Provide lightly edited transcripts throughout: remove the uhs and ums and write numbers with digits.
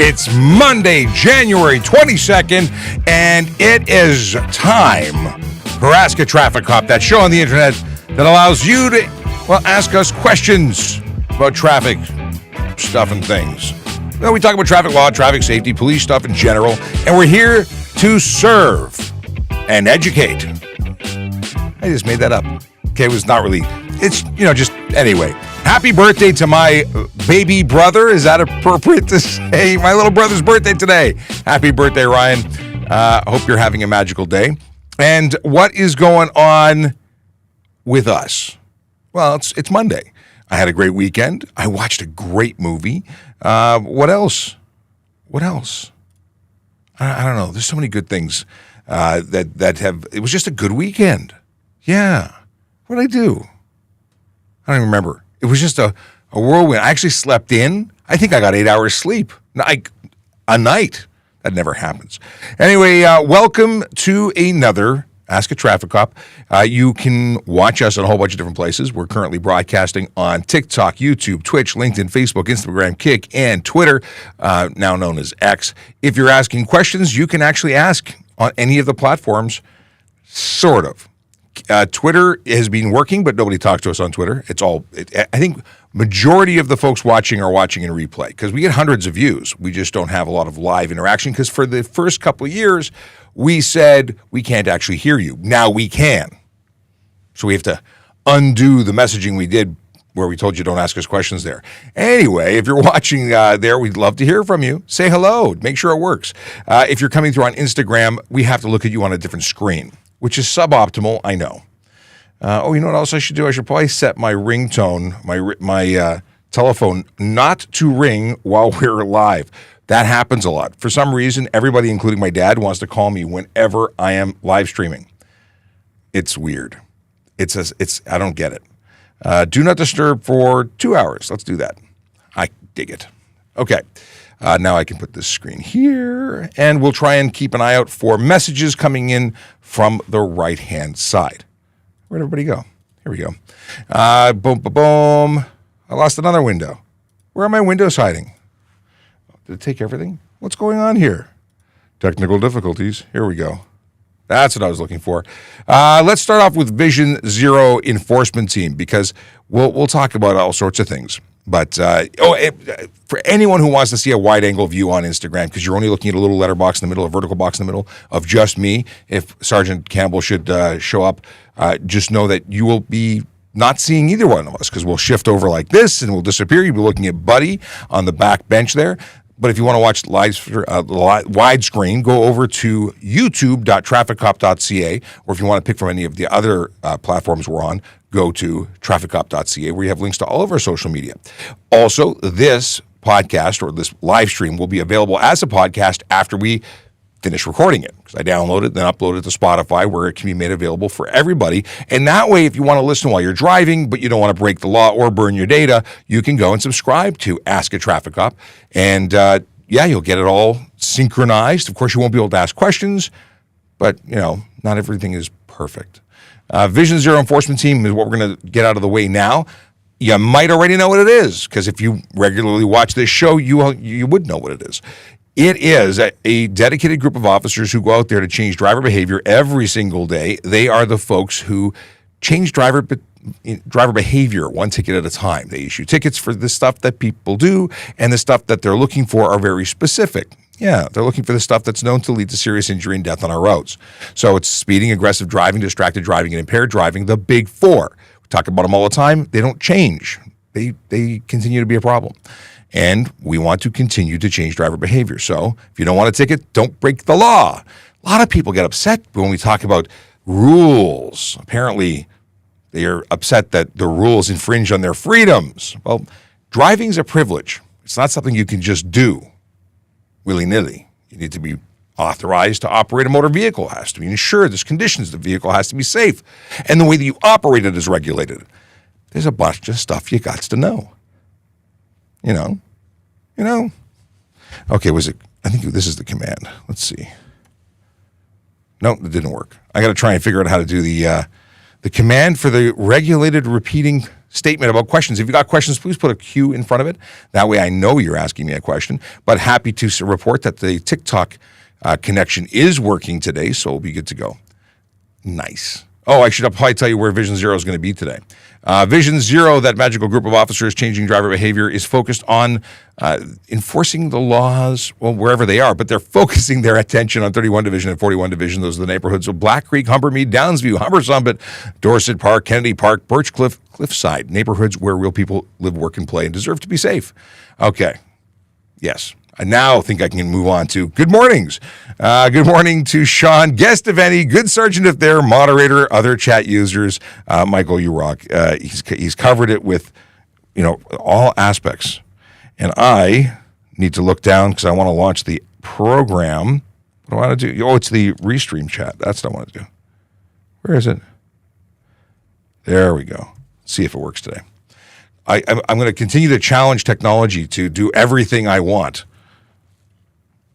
It's Monday, January 22nd, and it is time for Ask a Traffic Cop, that show on the internet that allows you to, ask us questions about traffic stuff and things. Well, we talk about traffic law, traffic safety, police stuff in general, and we're here to serve and educate. I just made that up. Okay, it was not really, it's, just anyway. Happy birthday to my baby brother. Is that appropriate to say? My little brother's birthday today. Happy birthday, Ryan. Hope you're having a magical day. And what is going on with us? Well, it's Monday. I had a great weekend. I watched a great movie. What else? I don't know. There's so many good things that have. It was just a good weekend. Yeah. What did I do? I don't even remember. It was just a whirlwind. I actually slept in. I think I got 8 hours sleep. A night. That never happens. Anyway, welcome to another Ask a Traffic Cop. You can watch us on a whole bunch of different places. We're currently broadcasting on TikTok, YouTube, Twitch, LinkedIn, Facebook, Instagram, Kick, and Twitter, now known as X. If you're asking questions, you can actually ask on any of the platforms, sort of. Twitter has been working, but nobody talks to us on Twitter. I think majority of the folks watching are watching in replay because we get hundreds of views. We just don't have a lot of live interaction because for the first couple of years, we said we can't actually hear you. Now we can. So we have to undo the messaging we did where we told you don't ask us questions there. Anyway, if you're watching there, we'd love to hear from you. Say hello. Make sure it works. If you're coming through on Instagram, we have to look at you on a different screen, which is suboptimal, I know. You know what else I should do? I should probably set my ringtone, my telephone, not to ring while we're live. That happens a lot. For some reason, everybody, including my dad, wants to call me whenever I am live streaming. It's weird. I don't get it. Do not disturb for 2 hours. Let's do that. I dig it. Okay. Now I can put this screen here, and we'll try and keep an eye out for messages coming in from the right-hand side. Where'd everybody go? Here we go. Boom, boom, boom. I lost another window. Where are my windows hiding? Did it take everything? What's going on here? Technical difficulties. Here we go. That's what I was looking for. Let's start off with Vision Zero Enforcement Team because we'll talk about all sorts of things. But for anyone who wants to see a wide-angle view on Instagram, because you're only looking at a little letter box in the middle, a vertical box in the middle of just me, if Sergeant Campbell should show up, just know that you will be not seeing either one of us because we'll shift over like this and we'll disappear. You'll be looking at Buddy on the back bench there. But if you want to watch widescreen, go over to youtube.TrafficCop.ca, or if you want to pick from any of the other platforms we're on, go to TrafficCop.ca, where you have links to all of our social media. Also, this podcast or this live stream will be available as a podcast after we finish recording it, because I download it, then upload it to Spotify, where it can be made available for everybody. And that way, if you want to listen while you're driving, but you don't want to break the law or burn your data, you can go and subscribe to Ask a Traffic Cop. And you'll get it all synchronized. Of course, you won't be able to ask questions, but, not everything is perfect. Vision Zero Enforcement Team is what we're going to get out of the way now. You might already know what it is, because if you regularly watch this show, you would know what it is. It is a dedicated group of officers who go out there to change driver behavior every single day. They are the folks who change driver behavior one ticket at a time. They issue tickets for the stuff that people do, and the stuff that they're looking for are very specific. Yeah, they're looking for the stuff that's known to lead to serious injury and death on our roads. So it's speeding, aggressive driving, distracted driving, and impaired driving, the big four. We talk about them all the time. They don't change. They continue to be a problem. And we want to continue to change driver behavior. So if you don't want a ticket, don't break the law. A lot of people get upset when we talk about rules. Apparently, they are upset that the rules infringe on their freedoms. Well, driving is a privilege. It's not something you can just do willy-nilly. You need to be authorized to operate a motor vehicle. It has to be insured. There's conditions. The vehicle has to be safe. And the way that you operate it is regulated. There's a bunch of stuff you got to know. You know. Okay, I think this is the command. Let's see. No, it didn't work. I got to try and figure out how to do The command for the regulated repeating statement about questions. If you got questions, please put a Q in front of it. That way I know you're asking me a question. But happy to report that the TikTok connection is working today, so we'll be good to go. Nice. Oh, I should probably tell you where Vision Zero is going to be today. Vision Zero, that magical group of officers changing driver behavior, is focused on enforcing the laws, well, wherever they are, but they're focusing their attention on 31 Division and 41 Division. Those are the neighborhoods of Black Creek, Humbermead, Downsview, Humbersumbit, Dorset Park, Kennedy Park, Birchcliff, Cliffside, neighborhoods where real people live, work, and play and deserve to be safe. Okay. Yes. I now think I can move on to good mornings. Good morning to Sean, guest of any, good sergeant if there, moderator, other chat users. Michael, you rock. He's covered it with, all aspects. And I need to look down because I want to launch the program. What do I want to do? Oh, it's the restream chat. That's what I want to do. Where is it? There we go. See if it works today. I'm going to continue to challenge technology to do everything I want.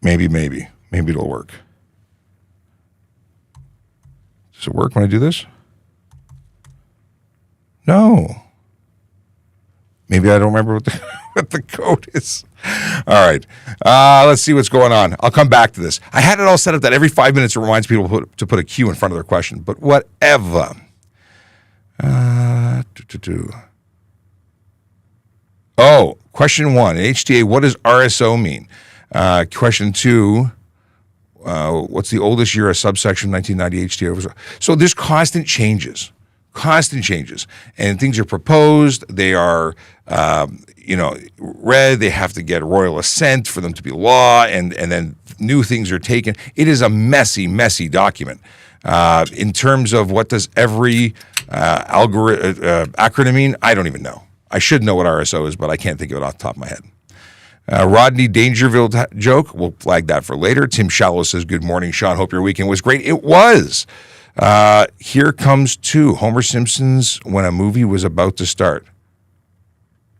Maybe it'll work. Does it work when I do this? No. Maybe I don't remember what the code is. All right. Let's see what's going on. I'll come back to this. I had it all set up that every 5 minutes it reminds people to put a Q in front of their question, but whatever. Oh, question 1. In HTA, what does RSO mean? Question 2, what's the oldest year of subsection 1990 HTA? So there's constant changes, and things are proposed. They are, read. They have to get royal assent for them to be law, and then new things are taken. It is a messy, messy document. In terms of what does every acronym mean, I don't even know. I should know what RSO is, but I can't think of it off the top of my head. Rodney Dangerfield joke, we'll flag that for later. Tim Shallow says, good morning, Sean. Hope your weekend was great. It was. Here comes 2. Homer Simpson's when a movie was about to start.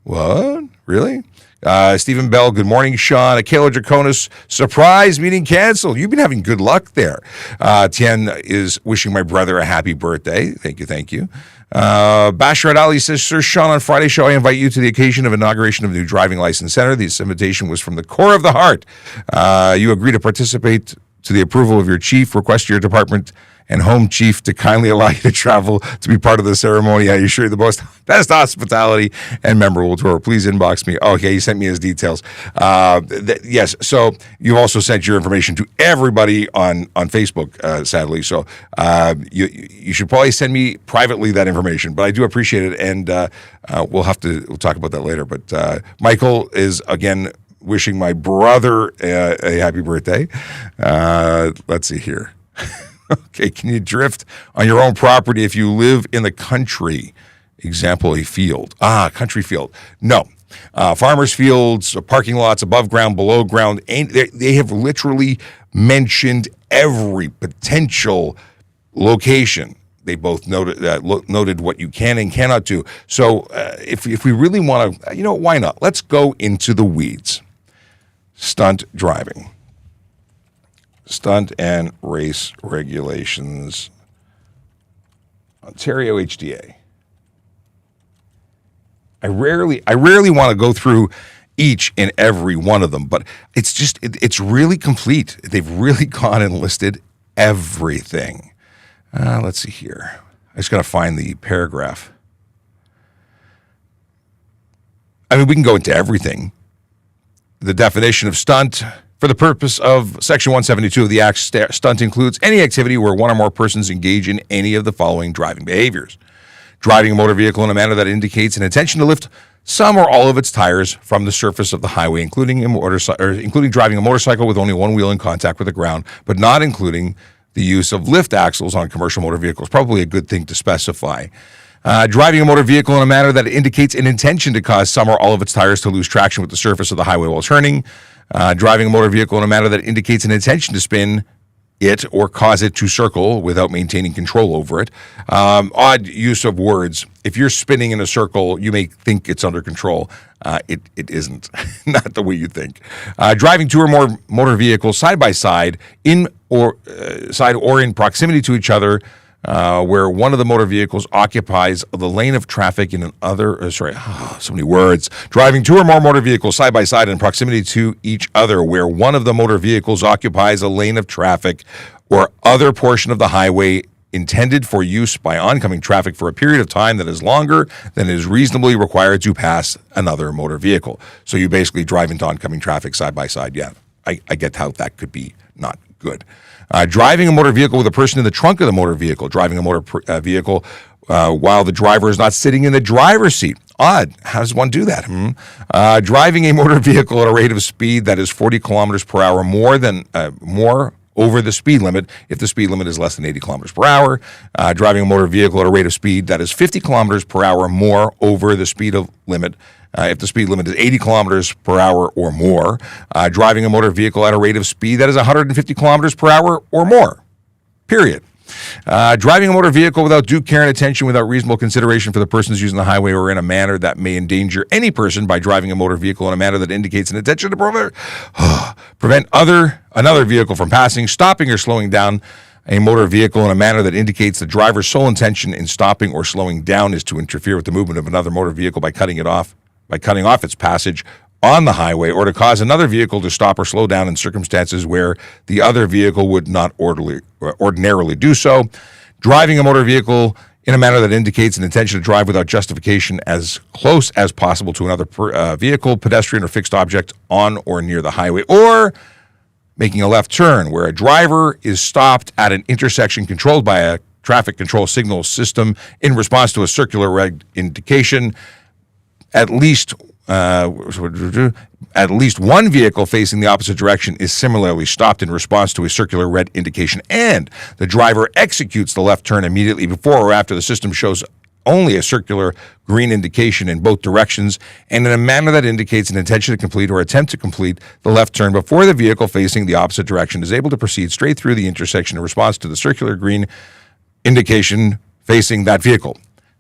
What? Really? Stephen Bell, good morning, Sean. Akela Draconis, surprise meeting canceled. You've been having good luck there. Tien is wishing my brother a happy birthday. Thank you. Basharat Ali says, Sir Sean, on Friday's show, I invite you to the occasion of inauguration of the new driving license center. This invitation was from the core of the heart. You agree to participate to the approval of your chief, request your department and home chief to kindly allow you to travel to be part of the ceremony. I assure you the best hospitality and memorable tour. Please inbox me. Okay, he sent me his details. Yes, so you also sent your information to everybody on Facebook, sadly. So you should probably send me privately that information, but I do appreciate it, and we'll talk about that later. But Michael is, again, wishing my brother a happy birthday. Let's see here. Okay, can you drift on your own property if you live in the country? Example, a field. Country field. No. Farmers' fields, parking lots, above ground, below ground. They have literally mentioned every potential location. They both noted what you can and cannot do. So if we really want to, why not? Let's go into the weeds. Stunt driving. Stunt and race regulations. Ontario HDA. I rarely want to go through each and every one of them, but it's really complete. They've really gone and listed everything. Let's see here. I just got to find the paragraph. I mean, we can go into everything. The definition of stunt. For the purpose of Section 172 of the Act, stunt includes any activity where one or more persons engage in any of the following driving behaviors. Driving a motor vehicle in a manner that indicates an intention to lift some or all of its tires from the surface of the highway, including driving a motorcycle with only one wheel in contact with the ground, but not including the use of lift axles on commercial motor vehicles. Probably a good thing to specify. Driving a motor vehicle in a manner that indicates an intention to cause some or all of its tires to lose traction with the surface of the highway while turning. Driving a motor vehicle in a manner that indicates an intention to spin it or cause it to circle without maintaining control over it. Odd use of words. If you're spinning in a circle, you may think it's under control. It isn't. Not the way you think. Driving 2 or more motor vehicles side by side in proximity to each other where one of the motor vehicles occupies the lane of traffic in another, so many words, driving two or more motor vehicles side by side in proximity to each other, where one of the motor vehicles occupies a lane of traffic or other portion of the highway intended for use by oncoming traffic for a period of time that is longer than is reasonably required to pass another motor vehicle. So you basically drive into oncoming traffic side by side. Yeah, I get how that could be not good. Driving a motor vehicle with a person in the trunk of the motor vehicle. Driving a motor vehicle while the driver is not sitting in the driver's seat. Odd. How does one do that? Driving a motor vehicle at a rate of speed that is 40 kilometers per hour more over the speed limit if the speed limit is less than 80 kilometers per hour. Driving a motor vehicle at a rate of speed that is 50 kilometers per hour more over the speed limit if the speed limit is 80 kilometers per hour or more. Driving a motor vehicle at a rate of speed that is 150 kilometers per hour or more. Period. Driving a motor vehicle without due care and attention, without reasonable consideration for the persons using the highway, or in a manner that may endanger any person by driving a motor vehicle in a manner that indicates an intention to prevent another vehicle from passing, stopping or slowing down a motor vehicle in a manner that indicates the driver's sole intention in stopping or slowing down is to interfere with the movement of another motor vehicle by cutting off its passage on the highway, or to cause another vehicle to stop or slow down in circumstances where the other vehicle would not ordinarily do so. Driving a motor vehicle in a manner that indicates an intention to drive without justification as close as possible to another vehicle, pedestrian, or fixed object on or near the highway, or making a left turn where a driver is stopped at an intersection controlled by a traffic control signal system in response to a circular red indication. At least one vehicle facing the opposite direction is similarly stopped in response to a circular red indication, and the driver executes the left turn immediately before or after the system shows only a circular green indication in both directions, and in a manner that indicates an intention to complete or attempt to complete the left turn before the vehicle facing the opposite direction is able to proceed straight through the intersection in response to the circular green indication facing that vehicle.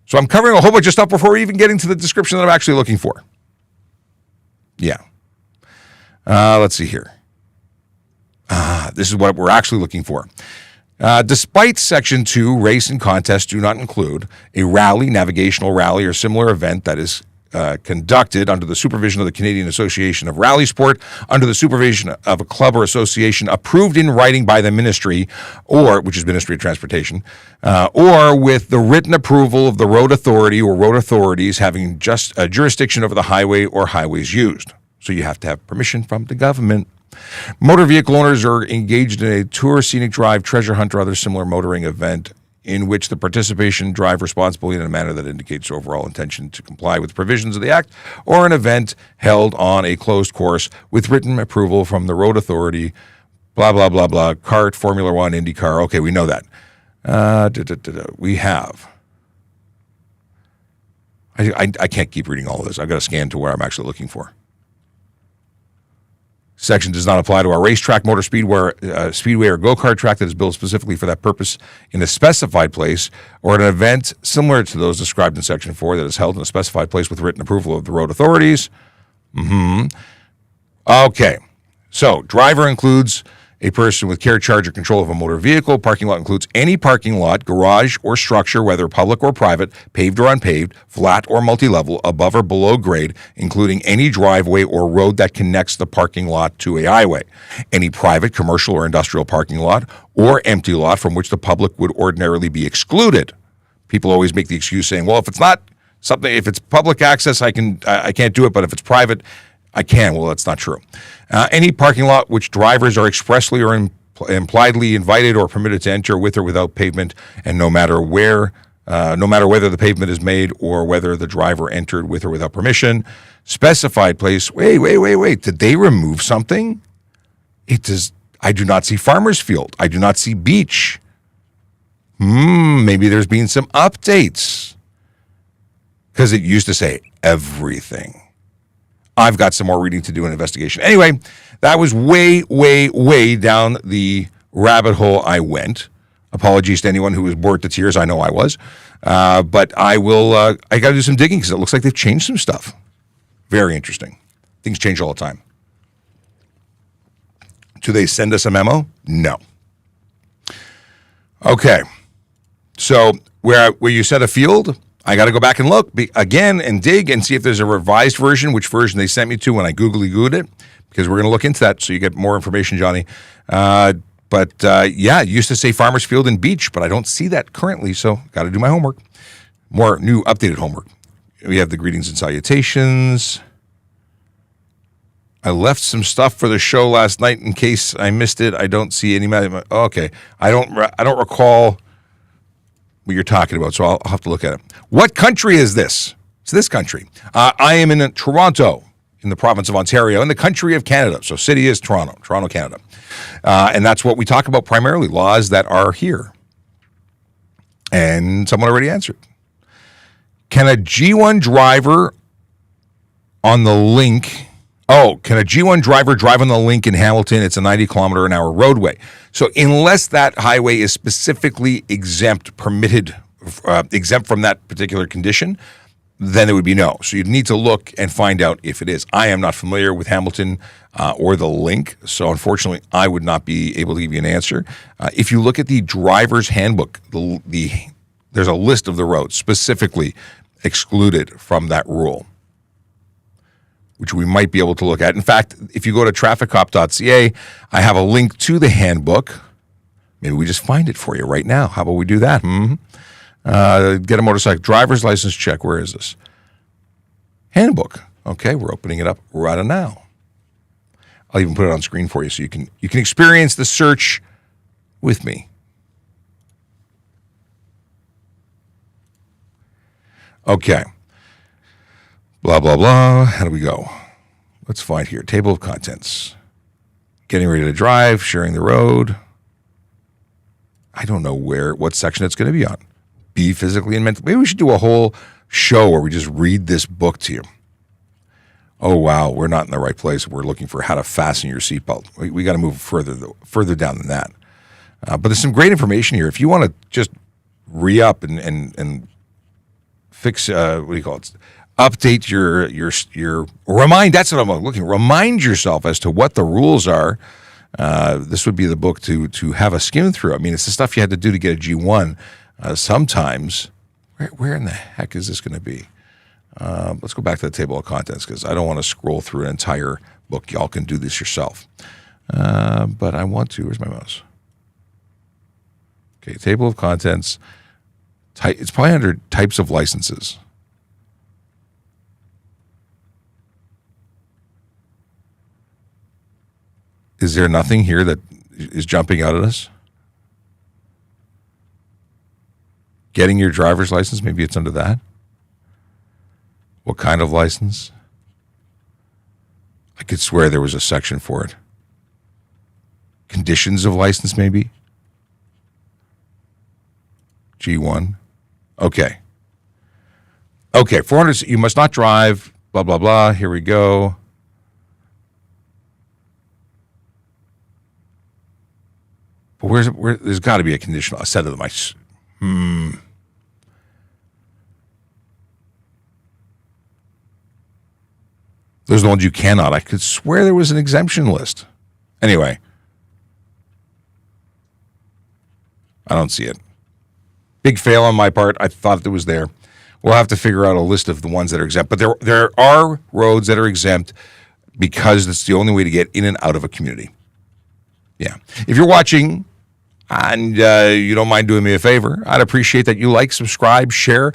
So I'm covering a whole bunch of stuff before even getting to the description that I'm actually looking for. Yeah. Let's see here. This is what we're actually looking for. Despite Section 2, race and contest do not include a rally, navigational rally, or similar event that is conducted under the supervision of the Canadian Association of Rally Sport, under the supervision of a club or association approved in writing by the Ministry, which is Ministry of Transportation, or with the written approval of the road authority or road authorities having just jurisdiction over the highway or highways used. So you have to have permission from the government. Motor vehicle owners are engaged in a tour, scenic drive, treasure hunt, or other similar motoring event in which the participation drive responsibly in a manner that indicates overall intention to comply with provisions of the Act, or an event held on a closed course with written approval from the road authority, blah, blah, blah, blah, kart, Formula One, IndyCar. Okay, we know that. We have. I can't keep reading all of this. I've got to scan to where I'm actually looking for. Section does not apply to a racetrack, motor speedway, or go-kart track that is built specifically for that purpose in a specified place, or an event similar to those described in Section 4 that is held in a specified place with written approval of the road authorities. Okay. So, driver includes a person with care, charge, or control of a motor vehicle. Parking lot includes any parking lot, garage, or structure, whether public or private, paved or unpaved, flat or multi-level, above or below grade, including any driveway or road that connects the parking lot to a highway. Any private, commercial, or industrial parking lot, or empty lot from which the public would ordinarily be excluded. People always make the excuse saying, well, if it's public access, I can't do it, but if it's private, I can. Well, that's not true. Any parking lot which drivers are expressly or impliedly invited or permitted to enter with or without pavement, and no matter whether the pavement is made or whether the driver entered with or without permission. Specified place. Wait. Did they remove something? I do not see farmer's field. I do not see beach. Maybe there's been some updates. Because it used to say everything. I've got some more reading to do, an investigation. Anyway, that was way down the rabbit hole I went. Apologies to anyone who was bored to tears. I know I was. But I got to do some digging because it looks like they've changed some stuff. Very interesting. Things change all the time. Do they send us a memo? No. Okay. So where you set a field, I got to go back and look again and dig and see if there's a revised version, which version they sent me to when I googly googled it, because we're going to look into that so you get more information, Johnny. But it used to say Farmers Field and Beach, but I don't see that currently, so got to do my homework. More new updated homework. We have the greetings and salutations. I left some stuff for the show last night in case I missed it. I don't see any. Okay, I don't recall what you're talking about, so I'll have to look at it. What country is this? It's this country. I am in Toronto, in the province of Ontario, in the country of Canada. So city is Toronto, Canada. And that's what we talk about primarily, laws that are here. And someone already answered. Can a G1 driver on the link... can a G1 driver drive on the link in Hamilton? It's a 90-kilometer-an-hour roadway. So unless that highway is specifically exempt from that particular condition, then it would be no. So you'd need to look and find out if it is. I am not familiar with Hamilton or the link, so unfortunately I would not be able to give you an answer. If you look at the driver's handbook, there's a list of the roads specifically excluded from that rule, which we might be able to look at. In fact, if you go to TrafficCop.ca, I have a link to the handbook. Maybe we just find it for you right now. How about we do that? Get a motorcycle driver's license check. Where is this? Handbook. Okay, we're opening it up right now. I'll even put it on screen for you so you can experience the search with me. Okay. Blah, blah, blah. How do we go? Let's find here. Table of contents. Getting ready to drive, sharing the road. I don't know what section it's going to be on. Be physically and mentally. Maybe we should do a whole show where we just read this book to you. Oh, wow, we're not in the right place. We're looking for how to fasten your seatbelt. We got to move further down than that. But there's some great information here. If you want to just re-up and fix, what do you call it? Update your remind. That's what I'm looking. Remind yourself as to what the rules are. This would be the book to have a skim through. I mean, it's the stuff you had to do to get a G1. Sometimes, where in the heck is this going to be? Let's go back to the table of contents because I don't want to scroll through an entire book. Y'all can do this yourself. But I want to. Where's my mouse? Okay, table of contents. It's probably under types of licenses. Is there nothing here that is jumping out at us? Getting your driver's license, maybe it's under that. What kind of license? I could swear there was a section for it. Conditions of license, maybe? G1. Okay. Okay, 400, you must not drive, blah, blah, blah. Here we go. But there's got to be a conditional, a set of them. Those are the ones you cannot. I could swear there was an exemption list. Anyway, I don't see it. Big fail on my part. I thought it was there. We'll have to figure out a list of the ones that are exempt. But there are roads that are exempt because it's the only way to get in and out of a community. Yeah. If you're watching and you don't mind doing me a favor, I'd appreciate that you like, subscribe, share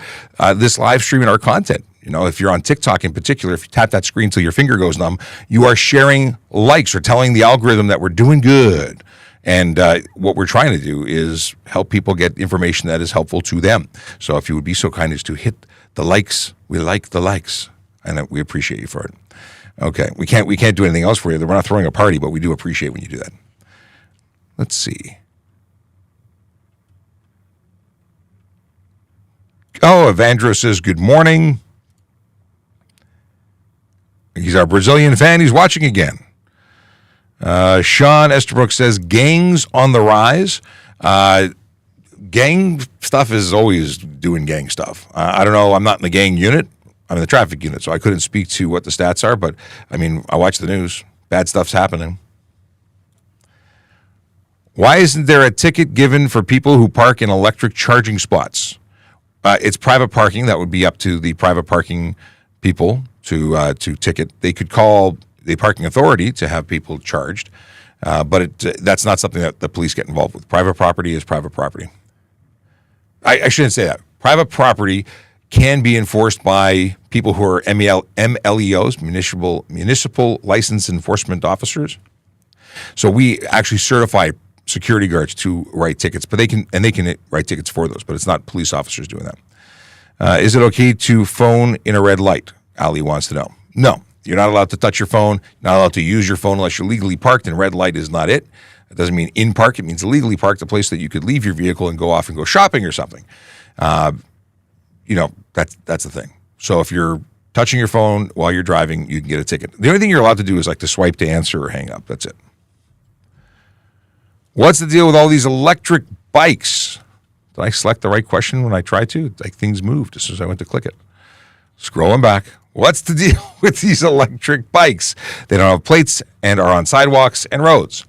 this live stream and our content. You know, if you're on TikTok in particular, if you tap that screen till your finger goes numb, you are sharing likes or telling the algorithm that we're doing good. And what we're trying to do is help people get information that is helpful to them. So if you would be so kind as to hit the likes, we like the likes, and we appreciate you for it. Okay, we can't do anything else for you. We're not throwing a party, but we do appreciate when you do that. Let's see. Oh, Evandro says good morning. He's our Brazilian fan. He's watching again. Sean Estabrook says gangs on the rise. Gang stuff is always doing gang stuff. I don't know. I'm not in the gang unit. I'm in the traffic unit, so I couldn't speak to what the stats are. But, I mean, I watch the news. Bad stuff's happening. Why isn't there a ticket given for people who park in electric charging spots? It's private parking. That would be up to the private parking people to ticket. They could call the parking authority to have people charged, but that's not something that the police get involved with. Private property is private property. I shouldn't say that. Private property can be enforced by people who are MLEOs, municipal licensed enforcement officers. So we actually certify security guards to write tickets, but they can write tickets for those, but it's not police officers doing that. Is it okay to phone in a red light? Ali wants to know. No, you're not allowed to touch your phone. You're not allowed to use your phone unless you're legally parked, and red light is not it. It doesn't mean in park. It means illegally parked, a place that you could leave your vehicle and go off and go shopping or something. That's the thing. So if you're touching your phone while you're driving, you can get a ticket. The only thing you're allowed to do is like to swipe to answer or hang up. That's it. What's the deal with all these electric bikes? Did I select the right question when I tried to? Like things moved as soon as I went to click it. Scrolling back. What's the deal with these electric bikes? They don't have plates and are on sidewalks and roads.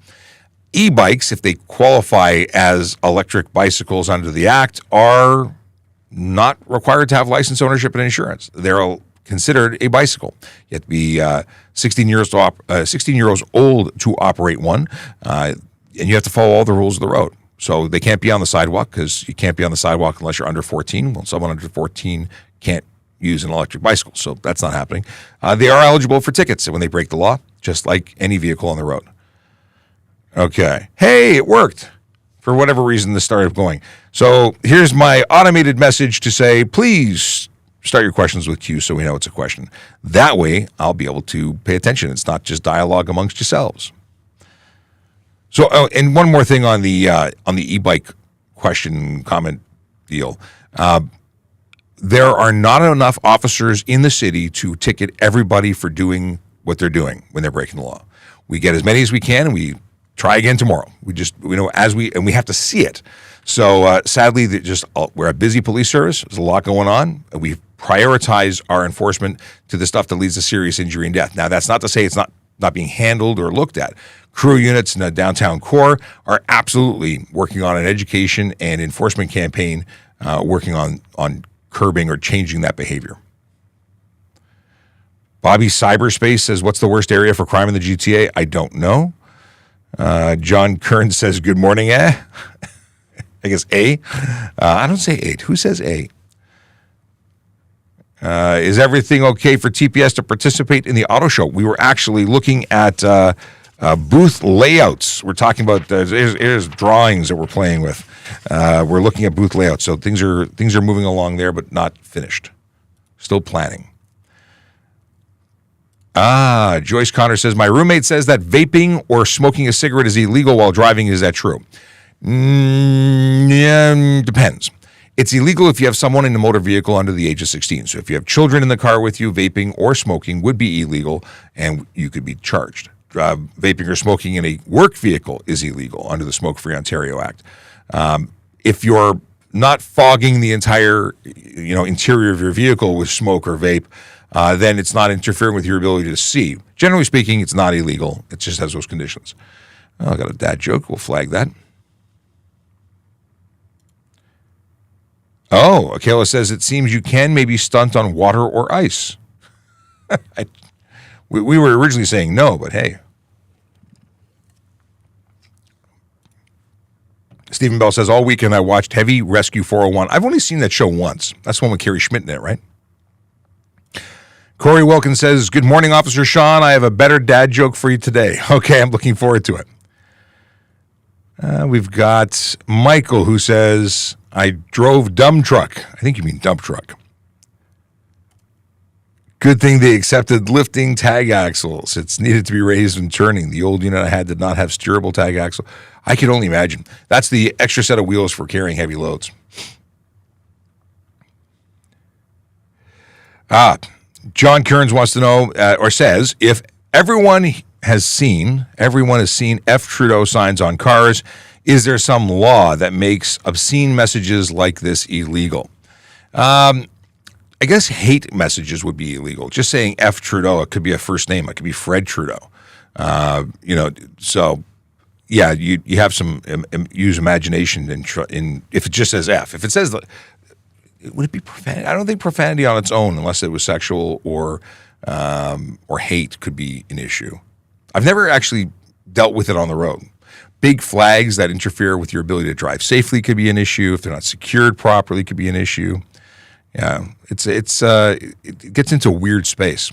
E-bikes, if they qualify as electric bicycles under the Act, are not required to have license, ownership, and insurance. They're considered a bicycle. You have to be 16 years old to operate one, and you have to follow all the rules of the road. So they can't be on the sidewalk because you can't be on the sidewalk unless you're under 14. Well, someone under 14 can't use an electric bicycle, so that's not happening. They are eligible for tickets when they break the law, just like any vehicle on the road. Okay. Hey, it worked. For whatever reason, this started going. So here's my automated message to say, please start your questions with Q so we know it's a question. That way, I'll be able to pay attention. It's not just dialogue amongst yourselves. So, and one more thing on the e-bike question comment deal. There are not enough officers in the city to ticket everybody for doing what they're doing when they're breaking the law. We get as many as we can, and we try again tomorrow. We have to see it. So sadly, we're a busy police service. There's a lot going on. We prioritize our enforcement to the stuff that leads to serious injury and death. Now, that's not to say it's not being handled or looked at. Crew units in the downtown core are absolutely working on an education and enforcement campaign, working on curbing or changing that behavior. Bobby Cyberspace says, what's the worst area for crime in the GTA? I don't know. John Kern says, good morning, I guess A. I don't say 8. Who says A? Is everything okay for TPS to participate in the auto show? We were actually looking at booth layouts. We're talking about there's drawings that we're playing with. We're looking at booth layouts. So things are moving along there, but not finished. Still planning. Joyce Connor says, my roommate says that vaping or smoking a cigarette is illegal while driving. Is that true? Yeah, depends. It's illegal if you have someone in a motor vehicle under the age of 16. So if you have children in the car with you, vaping or smoking would be illegal, and you could be charged. Vaping or smoking in a work vehicle is illegal under the Smoke-Free Ontario Act. If you're not fogging the entire interior of your vehicle with smoke or vape, then it's not interfering with your ability to see. Generally speaking, it's not illegal. It just has those conditions. I got a dad joke. We'll flag that. Oh, Akela says, it seems you can maybe stunt on water or ice. We were originally saying no, but hey. Stephen Bell says, all weekend I watched Heavy Rescue 401. I've only seen that show once. That's the one with Carrie Schmidt in it, right? Corey Wilkins says, good morning, Officer Sean. I have a better dad joke for you today. Okay, I'm looking forward to it. We've got Michael who says, I drove dump truck. I think you mean dump truck. Good thing they accepted lifting tag axles. It's needed to be raised and turning. The old unit I had did not have steerable tag axle. I can only imagine. That's the extra set of wheels for carrying heavy loads. John Kearns wants to know, or says, if everyone has seen F. Trudeau signs on cars, is there some law that makes obscene messages like this illegal? I guess hate messages would be illegal. Just saying F. Trudeau, it could be a first name. It could be Fred Trudeau. So yeah, you have some use imagination in if it just says F. If it says, would it be profanity? I don't think profanity on its own, unless it was sexual or hate, could be an issue. I've never actually dealt with it on the road. Big flags that interfere with your ability to drive safely could be an issue. If they're not secured properly, could be an issue. Yeah, it gets into a weird space.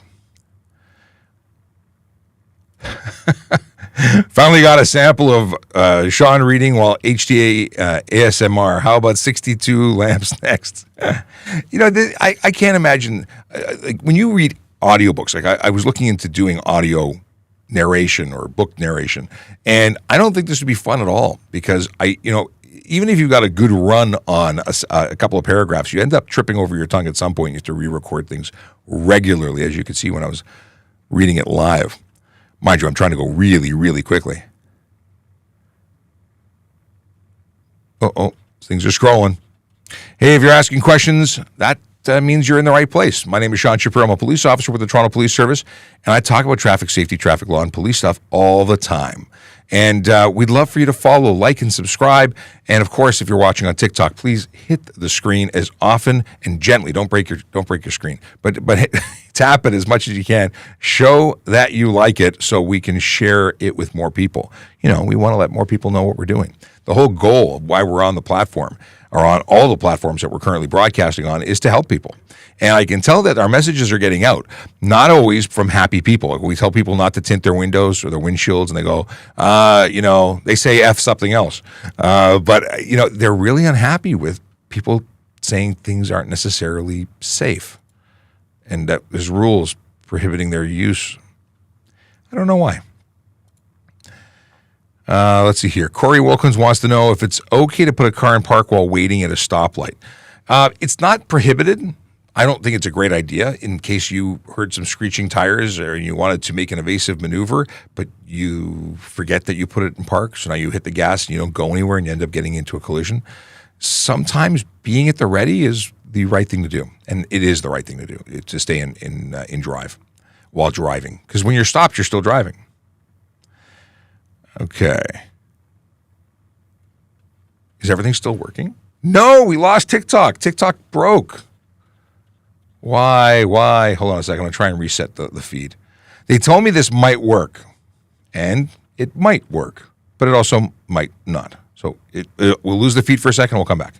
Finally got a sample of Sean reading while HDA ASMR. How about 62 lamps next? I can't imagine, like when you read audiobooks, like I was looking into doing audio narration or book narration, and I don't think this would be fun at all because even if you've got a good run on a couple of paragraphs, you end up tripping over your tongue at some point. You have to re-record things regularly, as you could see when I was reading it live. Mind you, I'm trying to go really, really quickly. Uh-oh, things are scrolling. Hey, if you're asking questions, that means you're in the right place. My name is Sean Shapiro. I'm a police officer with the Toronto Police Service, and I talk about traffic safety, traffic law, and police stuff all the time. And we'd love for you to follow, like, and subscribe. And of course, if you're watching on TikTok, please hit the screen as often and gently. Don't break your screen, but tap it as much as you can. Show that you like it so we can share it with more people. We want to let more people know what we're doing. The whole goal of why we're on the platform, or on all the platforms that we're currently broadcasting on, is to help people. And I can tell that our messages are getting out, not always from happy people. Like we tell people not to tint their windows or their windshields, and they go, they say F something else. But they're really unhappy with people saying things aren't necessarily safe and that there's rules prohibiting their use. I don't know why. Let's see here. Corey Wilkins wants to know if it's okay to put a car in park while waiting at a stoplight. It's not prohibited. I don't think it's a great idea in case you heard some screeching tires or you wanted to make an evasive maneuver, but you forget that you put it in park. So now you hit the gas and you don't go anywhere and you end up getting into a collision. Sometimes being at the ready is the right thing to do. And it is the right thing to do, to stay in drive while driving. Because when you're stopped, you're still driving. Okay. Is everything still working? No, we lost TikTok. TikTok broke. Why? Hold on a second. I'm going to try and reset the feed. They told me this might work, and it might work, but it also might not. So we'll lose the feed for a second. We'll come back.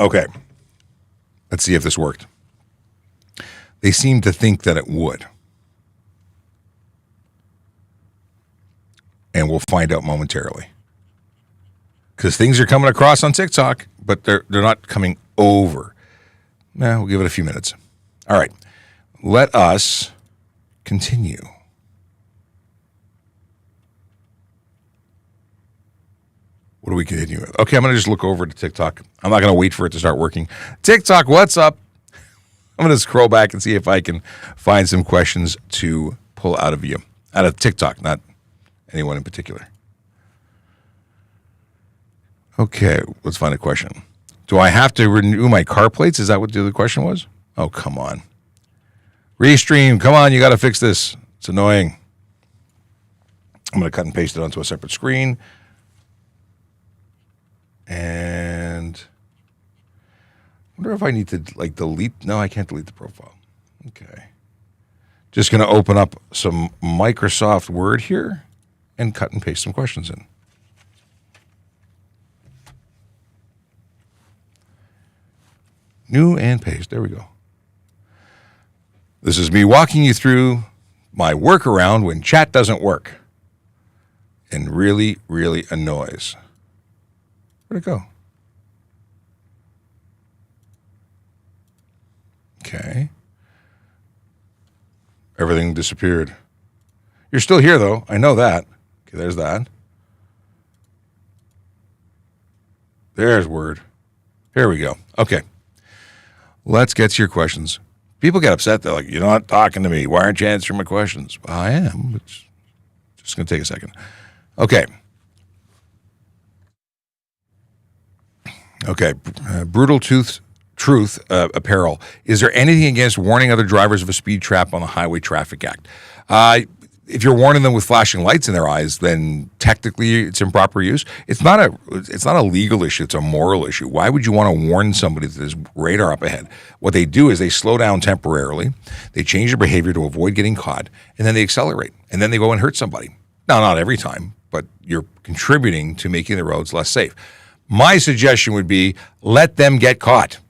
Okay. Let's see if this worked. They seem to think that it would. And we'll find out momentarily. Because things are coming across on TikTok, but they're not coming over. We'll give it a few minutes. All right. Let us continue. What do we continue with? Okay, I'm going to just look over to TikTok. I'm not going to wait for it to start working. TikTok, what's up? I'm going to scroll back and see if I can find some questions to pull out of TikTok, not anyone in particular. Okay, let's find a question. Do I have to renew my car plates? Is that what the other question was? Oh, come on. Restream, come on, you got to fix this. It's annoying. I'm going to cut and paste it onto a separate screen. And I wonder if I need to delete. No, I can't delete the profile. Okay. Just going to open up some Microsoft Word here and cut and paste some questions in. New and paste. There we go. This is me walking you through my workaround when chat doesn't work and really, really annoys. Where'd it go? Okay. Everything disappeared. You're still here, though. I know that. Okay, there's that. There's Word. Here we go. Okay. Let's get to your questions. People get upset. They're like, you're not talking to me. Why aren't you answering my questions? Well, I am. It's just going to take a second. Okay. Okay. Brutal Tooth Truth apparel. Is there anything against warning other drivers of a speed trap on the Highway Traffic Act? If you're warning them with flashing lights in their eyes, then technically it's improper use. It's not a legal issue. It's a moral issue. Why would you want to warn somebody that there's radar up ahead? What they do is they slow down temporarily, they change their behavior to avoid getting caught, and then they accelerate, and then they go and hurt somebody. Now, not every time, but you're contributing to making the roads less safe. My suggestion would be let them get caught.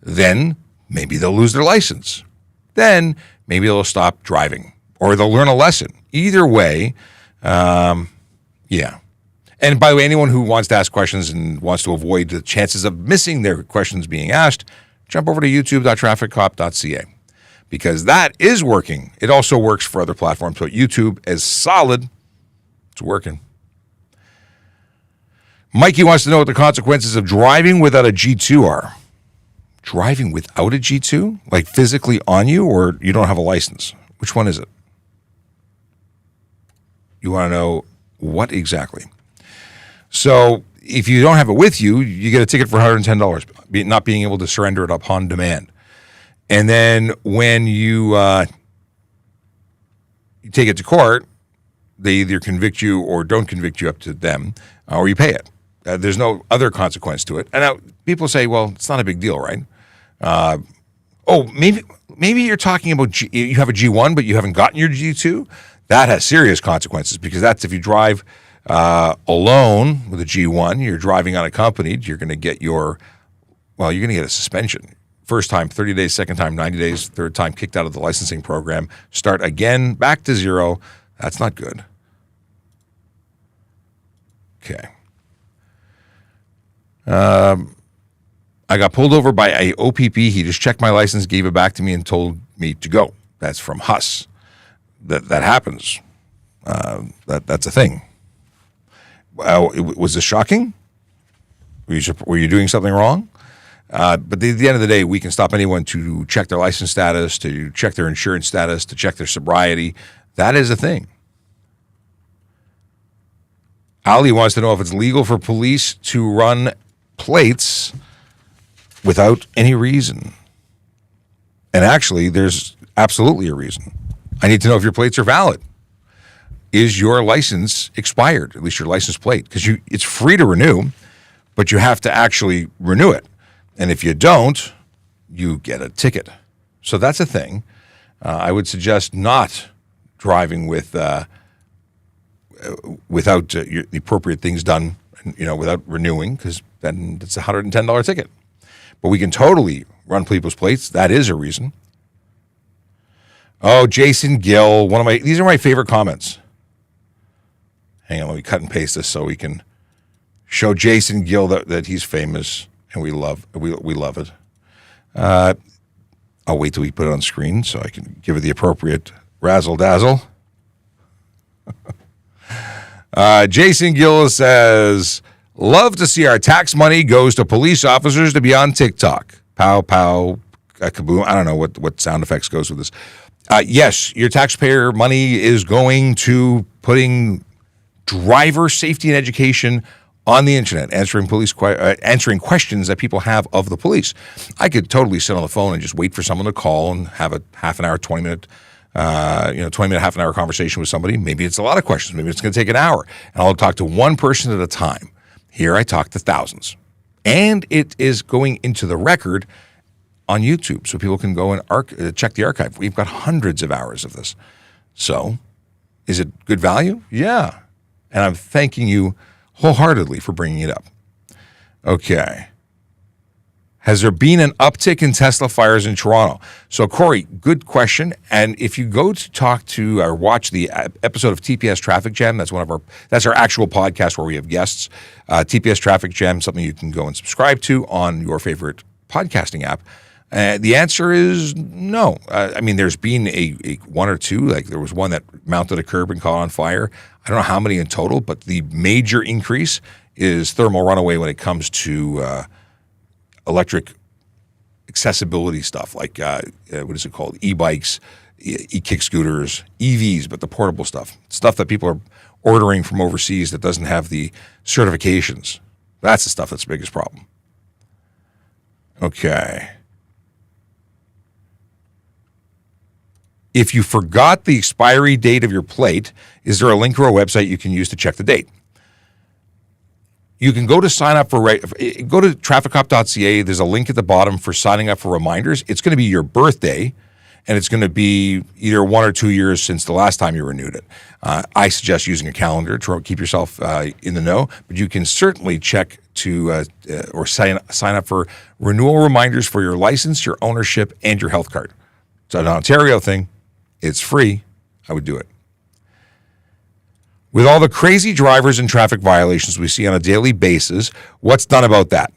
Then maybe they'll lose their license. Then maybe they'll stop driving. Or they'll learn a lesson. Either way, yeah. And by the way, anyone who wants to ask questions and wants to avoid the chances of missing their questions being asked, jump over to youtube.TrafficCop.ca because that is working. It also works for other platforms, but YouTube is solid. It's working. Mikey wants to know what the consequences of driving without a G2 are. Driving without a G2? Like physically on you, or you don't have a license? Which one is it? You want to know what exactly? So if you don't have it with you, you get a ticket for $110, not being able to surrender it upon demand. And then when you take it to court, they either convict you or don't convict you, up to them, or you pay it. There's no other consequence to it. And now people say, well, it's not a big deal, right? Maybe you're talking about you have a G1, but you haven't gotten your G2. That has serious consequences because that's if you drive alone with a G1, you're driving unaccompanied, you're going to get a suspension. First time, 30 days, second time, 90 days, third time, kicked out of the licensing program. Start again, back to zero. That's not good. Okay. I got pulled over by a OPP. He just checked my license, gave it back to me, and told me to go. That's from Huss. That happens. That's a thing. Was this shocking? Were you doing something wrong? But at the end of the day, we can stop anyone to check their license status, to check their insurance status, to check their sobriety. That is a thing. Ali wants to know if it's legal for police to run plates without any reason. And actually, there's absolutely a reason. I need to know if your plates are valid. Is your license expired, at least your license plate? Because it's free to renew, but you have to actually renew it. And if you don't, you get a ticket. So that's a thing. I would suggest not driving without the appropriate things done, without renewing, because then it's a $110 ticket. But we can totally run people's plates. That is a reason. Oh, Jason Gill, these are my favorite comments. Hang on, let me cut and paste this so we can show Jason Gill that he's famous and we love it. I'll wait till we put it on screen so I can give it the appropriate razzle dazzle. Jason Gill says, love to see our tax money goes to police officers to be on TikTok. Pow, pow, kaboom. I don't know what sound effects goes with this. Yes, your taxpayer money is going to putting driver safety and education on the internet, answering questions that people have of the police. I could totally sit on the phone and just wait for someone to call and have a half an hour, 20 minute, half an hour conversation with somebody. Maybe it's a lot of questions. Maybe it's going to take an hour. And I'll talk to one person at a time. Here I talk to thousands. And it is going into the record on YouTube so people can go and check the archive. We've got hundreds of hours of this. So is it good value? Yeah. And I'm thanking you wholeheartedly for bringing it up. Okay. Has there been an uptick in Tesla fires in Toronto? So, Corey, good question. And if you go to talk to or watch the episode of TPS Traffic Jam, that's our actual podcast where we have guests. TPS Traffic Jam, something you can go and subscribe to on your favorite podcasting app. The answer is no. There's been a one or two. Like there was one that mounted a curb and caught on fire. I don't know how many in total, but the major increase is thermal runaway when it comes to electric accessibility stuff, like what is it called? E-bikes, e-kick scooters, EVs, but the portable stuff that people are ordering from overseas that doesn't have the certifications. That's the stuff that's the biggest problem. Okay. If you forgot the expiry date of your plate, is there a link or a website you can use to check the date? You can go to sign up for, go to TrafficCop.ca. There's a link at the bottom for signing up for reminders. It's going to be your birthday, and it's going to be either 1 or 2 years since the last time you renewed it. I suggest using a calendar to keep yourself in the know, but you can certainly check to or sign up for renewal reminders for your license, your ownership, and your health card. It's an Ontario thing. It's free. I would do it. With all the crazy drivers and traffic violations we see on a daily basis, what's done about that?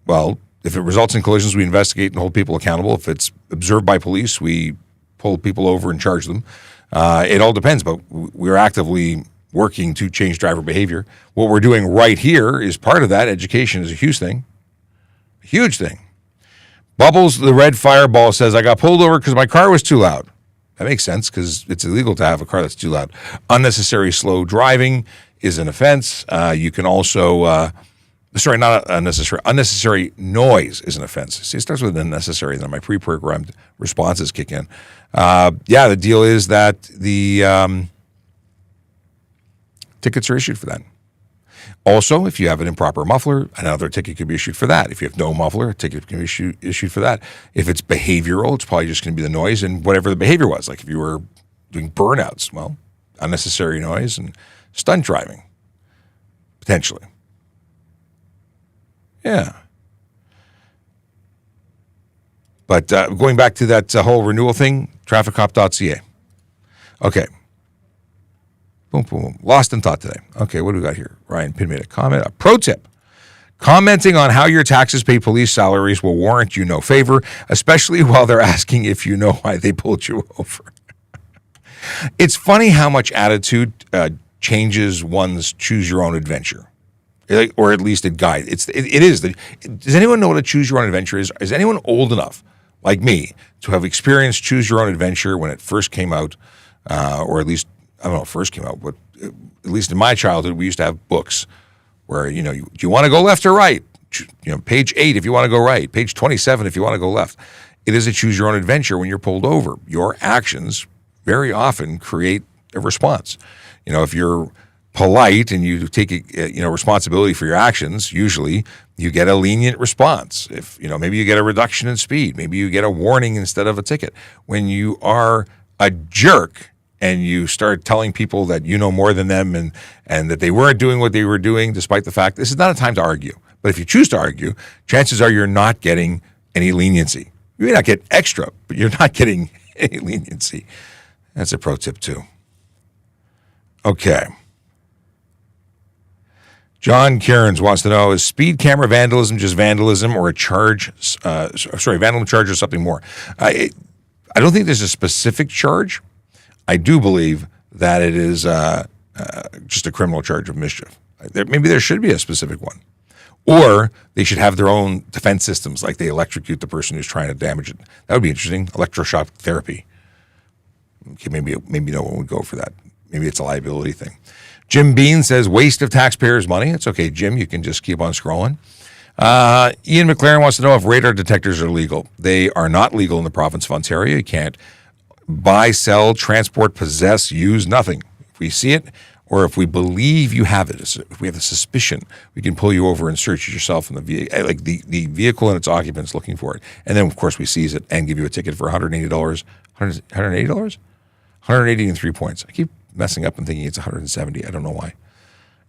Well, if it results in collisions, we investigate and hold people accountable. If it's observed by police, we pull people over and charge them. It all depends, but we're actively working to change driver behavior. What we're doing right here is part of that. Education is a huge thing. A huge thing. Bubbles, the red fireball, says, I got pulled over because my car was too loud. That makes sense because it's illegal to have a car that's too loud. Unnecessary slow driving is an offense. You can also, not unnecessary, unnecessary noise is an offense. See, it starts with unnecessary, then my pre-programmed responses kick in. The deal is that the tickets are issued for that. Also, if you have an improper muffler, another ticket could be issued for that. If you have no muffler, a ticket can be issued for that. If it's behavioral, it's probably just going to be the noise and whatever the behavior was. Like if you were doing burnouts, well, unnecessary noise and stunt driving, potentially. Yeah. But going back to that whole renewal thing, TrafficCop.ca. Okay. Boom, boom, boom. Lost in thought today. Okay, what do we got here? Ryan Pin made a comment. A pro tip. Commenting on how your taxes pay police salaries will warrant you no favor, especially while they're asking if you know why they pulled you over. It's funny how much attitude changes one's choose your own adventure. Or at least it guides. It is. Does anyone know what a choose your own adventure is? Is anyone old enough, like me, to have experienced choose your own adventure when it first came out, or at least, I don't know if it first came out, but at least in my childhood, we used to have books where, do you want to go left or right? Page 8 if you want to go right, page 27 if you want to go left. It is a choose your own adventure when you're pulled over. Your actions very often create a response. If you're polite and you take responsibility for your actions, usually you get a lenient response. If maybe you get a reduction in speed, maybe you get a warning instead of a ticket. When you are a jerk and you start telling people that you know more than them and that they weren't doing what they were doing, despite the fact this is not a time to argue. But if you choose to argue, chances are you're not getting any leniency. You may not get extra, but you're not getting any leniency. That's a pro tip too. Okay. John Cairns wants to know, is speed camera vandalism just vandalism or a charge? Vandalism charge or something more? I don't think there's a specific charge. I do believe that it is just a criminal charge of mischief. Maybe there should be a specific one. Or they should have their own defense systems, like they electrocute the person who's trying to damage it. That would be interesting. Electroshock therapy. Okay, maybe no one would go for that. Maybe it's a liability thing. Jim Bean says, waste of taxpayers' money. It's okay, Jim. You can just keep on scrolling. Ian McLaren wants to know if radar detectors are legal. They are not legal in the province of Ontario. You can't buy, sell, transport, possess, use, nothing. If we see it or if we believe you have it, if we have a suspicion, we can pull you over and search it yourself in the vehicle, like the vehicle and its occupants looking for it. And then, of course, we seize it and give you a ticket for $180. $180? 180 and 3 points. I keep messing up and thinking it's 170. I don't know why.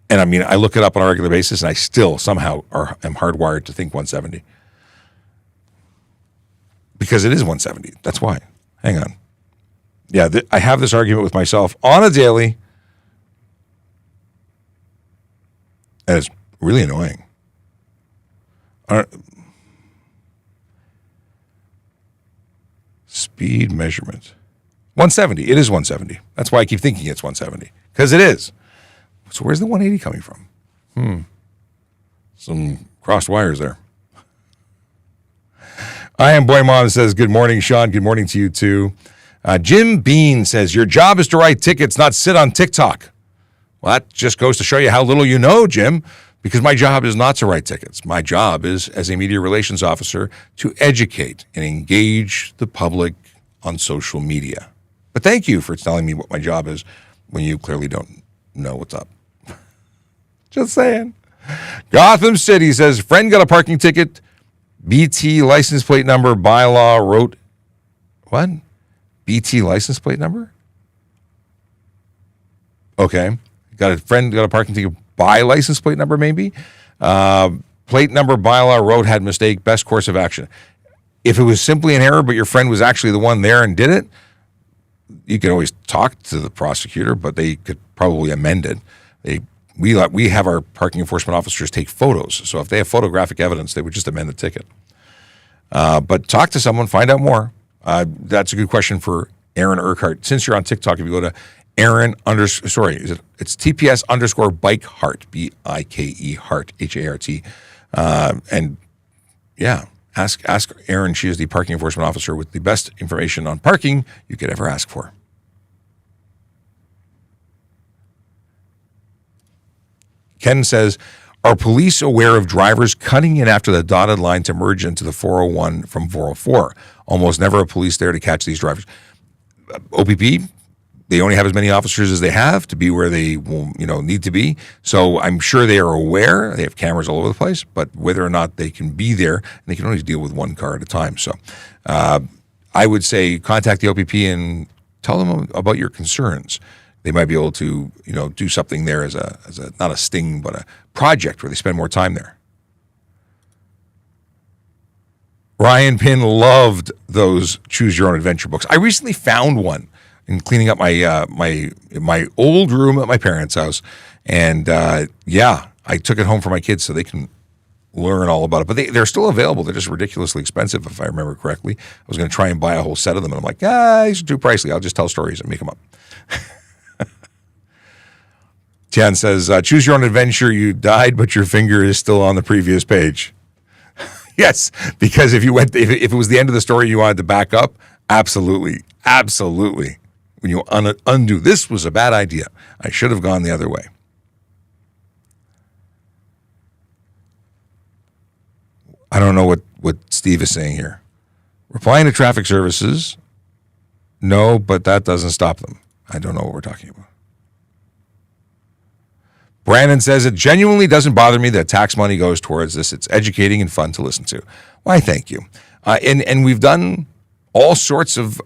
And I look it up on a regular basis and I still somehow am hardwired to think 170. Because it is 170. That's why. Hang on. Yeah, I have this argument with myself on a daily. And it's really annoying. Speed measurement. 170. It is 170. That's why I keep thinking it's 170. Because it is. So where's the 180 coming from? Some crossed wires there. I am Boymon says, good morning, Sean. Good morning to you, too. Jim Bean says, your job is to write tickets, not sit on TikTok. Well, that just goes to show you how little you know, Jim. because my job is not to write tickets. My job is, as a media relations officer, to educate and engage the public on social media. But thank you for telling me what my job is when you clearly don't know what's up. Just saying. Gotham City says, friend got a parking ticket, BT license plate number, bylaw wrote, what? BT license plate number? Okay. Got a friend, got a parking ticket by license plate number, maybe. Plate number, bylaw, road had mistake, best course of action. If it was simply an error, but your friend was actually the one there and did it, you could always talk to the prosecutor, but they could probably amend it. We have our parking enforcement officers take photos. So if they have photographic evidence, they would just amend the ticket. But talk to someone, find out more. That's a good question for Aaron Urquhart. Since you're on TikTok, if you go to Aaron it's TPS _ bike heart, BIKE heart, HART. And yeah, ask Aaron. She is the parking enforcement officer with the best information on parking you could ever ask for. Ken says, are police aware of drivers cutting in after the dotted line to merge into the 401 from 404? Almost never a police there to catch these drivers. OPP, they only have as many officers as they have to be where they will, need to be. So I'm sure they are aware. They have cameras all over the place, but whether or not they can be there, and they can only deal with one car at a time. So I would say contact the OPP and tell them about your concerns. They might be able to, do something there as a not a sting, but a project where they spend more time there. Ryan Pinn loved those Choose Your Own Adventure books. I recently found one in cleaning up my my old room at my parents' house, and I took it home for my kids so they can learn all about it. But they're still available. They're just ridiculously expensive, if I remember correctly. I was going to try and buy a whole set of them, and I'm like, these are too pricey. I'll just tell stories and make them up. Tian says, choose your own adventure. You died, but your finger is still on the previous page. Yes, because if it was the end of the story you wanted to back up, absolutely. When you undo, this was a bad idea. I should have gone the other way. I don't know what Steve is saying here. Replying to traffic services, no, but that doesn't stop them. I don't know what we're talking about. Brandon says, it genuinely doesn't bother me that tax money goes towards this. It's educating and fun to listen to. Why, thank you. And we've done all sorts of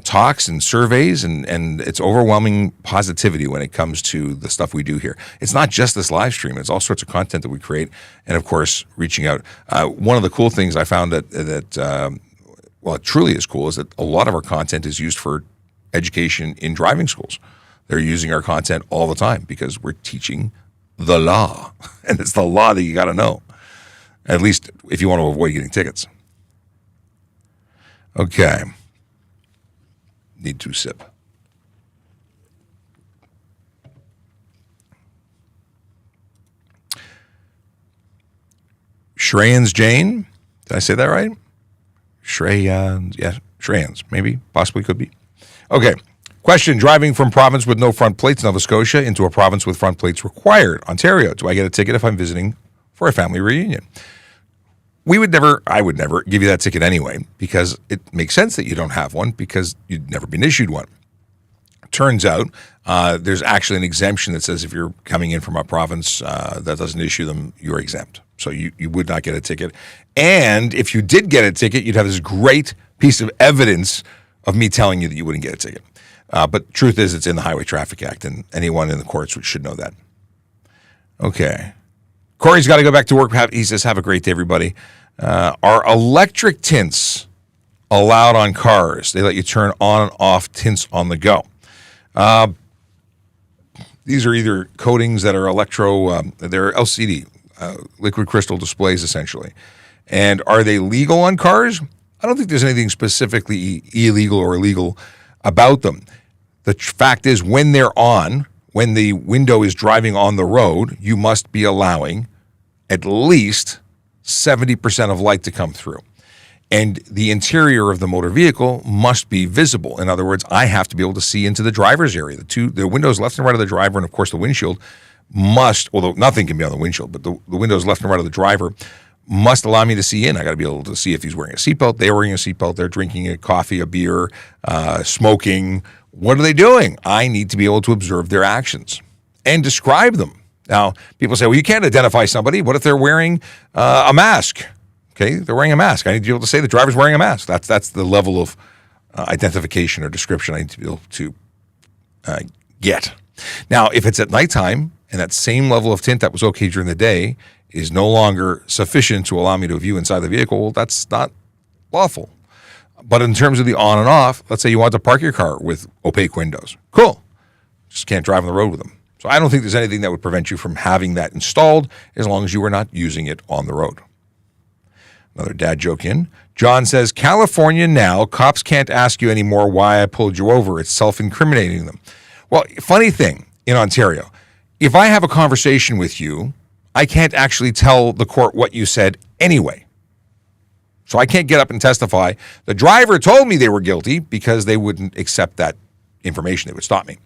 talks and surveys, and it's overwhelming positivity when it comes to the stuff we do here. It's not just this live stream. It's all sorts of content that we create, and, of course, reaching out. One of the cool things I found that it truly is cool, is that a lot of our content is used for education in driving schools. They're using our content all the time because we're teaching the law. And it's the law that you got to know, at least if you want to avoid getting tickets. Okay. Need to sip. Shreyans Jane. Did I say that right? Shreyans. Yeah, Shreyans. Maybe. Possibly could be. Okay. Question, driving from province with no front plates, Nova Scotia, into a province with front plates required, Ontario. Do I get a ticket if I'm visiting for a family reunion? I would never give you that ticket anyway, because it makes sense that you don't have one because you'd never been issued one. Turns out there's actually an exemption that says if you're coming in from a province that doesn't issue them, you're exempt. So you would not get a ticket. And if you did get a ticket, you'd have this great piece of evidence of me telling you that you wouldn't get a ticket. But truth is, it's in the Highway Traffic Act, and anyone in the courts should know that. Okay. Corey's got to go back to work. He says, have a great day, everybody. Are electric tints allowed on cars? They let you turn on and off tints on the go. These are either coatings that are they're LCD, liquid crystal displays, essentially. And are they legal on cars? I don't think there's anything specifically illegal or illegal about them. The fact is, when they're on, when the window is driving on the road, you must be allowing at least 70% of light to come through. And the interior of the motor vehicle must be visible. In other words, I have to be able to see into the driver's area. The windows left and right of the driver, and of course the windshield, must, although nothing can be on the windshield, but the windows left and right of the driver must allow me to see in. I got to be able to see if he's wearing a seatbelt, they're wearing a seatbelt, they're drinking a coffee, a beer, smoking. What are they doing? I need to be able to observe their actions and describe them. Now, people say, well, you can't identify somebody. What if they're wearing a mask? Okay, they're wearing a mask. I need to be able to say the driver's wearing a mask. That's the level of identification or description I need to be able to get. Now, if it's at nighttime and that same level of tint that was okay during the day is no longer sufficient to allow me to view inside the vehicle, well, that's not lawful. But in terms of the on and off, let's say you want to park your car with opaque windows. Cool. Just can't drive on the road with them. So I don't think there's anything that would prevent you from having that installed as long as you are not using it on the road. Another dad joke in. John says, California now, cops can't ask you anymore why I pulled you over. It's self-incriminating them. Well, funny thing in Ontario, if I have a conversation with you, I can't actually tell the court what you said anyway. So I can't get up and testify. The driver told me they were guilty because they wouldn't accept that information. They would stop me.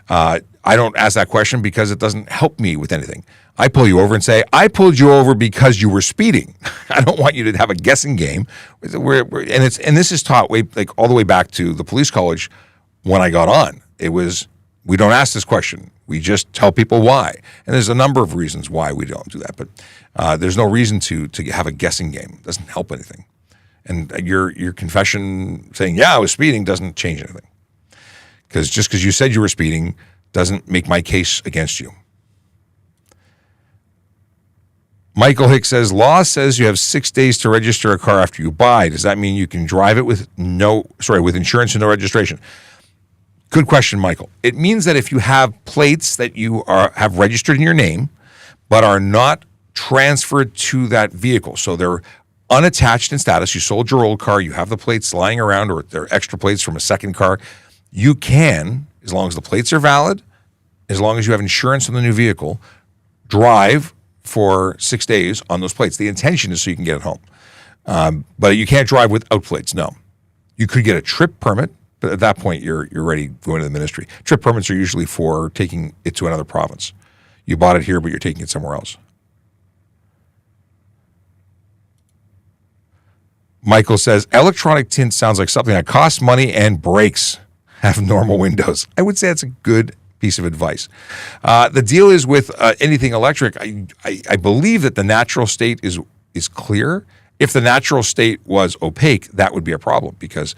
I don't ask that question because it doesn't help me with anything. I pull you over and say, I pulled you over because you were speeding. I don't want you to have a guessing game. And this is taught all the way back to the police college when I got on. It was, we don't ask this question. We just tell people why. And there's a number of reasons why we don't do that. But there's no reason to have a guessing game. It doesn't help anything. And your confession saying, yeah, I was speeding doesn't change anything. Because just because you said you were speeding doesn't make my case against you. Michael Hicks says, law says you have 6 days to register a car after you buy. Does that mean you can drive it with insurance and no registration? Good question, Michael. It means that if you have plates that you have registered in your name, but are not transferred to that vehicle, so they're unattached in status, you sold your old car, you have the plates lying around, or they're extra plates from a second car, you can, as long as the plates are valid, as long as you have insurance on the new vehicle, drive for 6 days on those plates. The intention is so you can get it home. But you can't drive without plates, no. You could get a trip permit, but at that point, you're ready going to the ministry. Trip permits are usually for taking it to another province. You bought it here, but you're taking it somewhere else. Michael says, electronic tint sounds like something that costs money and breaks. Have normal windows. I would say that's a good piece of advice. The deal is with anything electric, I believe that the natural state is clear. If the natural state was opaque, that would be a problem, because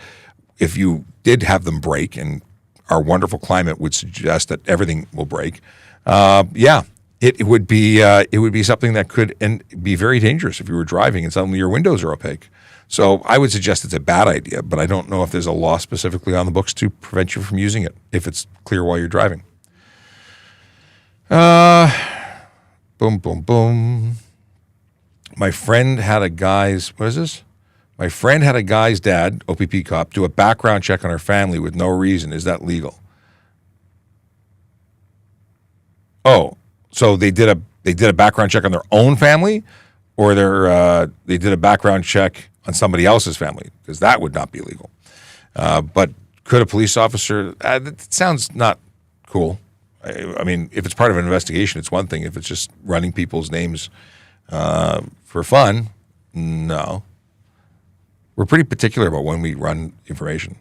if you did have them break, and our wonderful climate would suggest that everything will break, it would be something that could be very dangerous if you were driving and suddenly your windows are opaque. So I would suggest it's a bad idea, but I don't know if there's a law specifically on the books to prevent you from using it if it's clear while you're driving. Boom, boom, boom. My friend had a guy's dad, OPP cop, do a background check on her family with no reason. Is that legal? Oh, so they did a background check on their own family, or they did a background check on somebody else's family, because that would not be legal. But could a police officer, that sounds not cool. I mean, if it's part of an investigation, it's one thing. If it's just running people's names for fun, no. We're pretty particular about when we run information.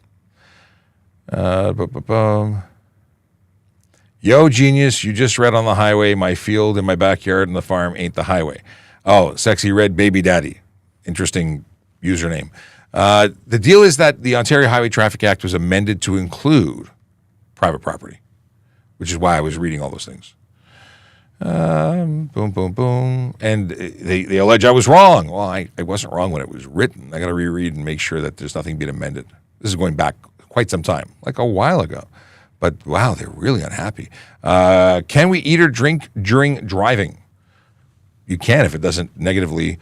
Yo, genius, you just read on the highway, my field in my backyard and the farm ain't the highway. Oh, sexy red baby daddy. Interesting username. The deal is that the Ontario Highway Traffic Act was amended to include private property, which is why I was reading all those things. Boom, boom, boom. And they allege I was wrong. Well, I wasn't wrong when it was written. I got to reread and make sure that there's nothing being amended. This is going back quite some time, like a while ago. But wow, they're really unhappy. Can we eat or drink during driving? You can if it doesn't negatively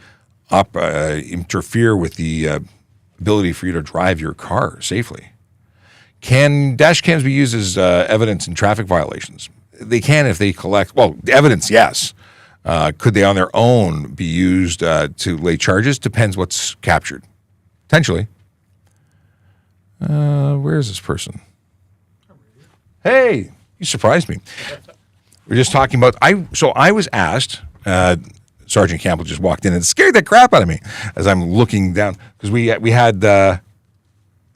interfere with the ability for you to drive your car safely. Can dash cams be used as evidence in traffic violations? They can if they collect, evidence, yes. Could they on their own be used to lay charges? Depends what's captured. Potentially. Where is this person? Hey, you surprised me. We're just talking about, I was asked, Sergeant Campbell just walked in and scared the crap out of me as I'm looking down, because we had the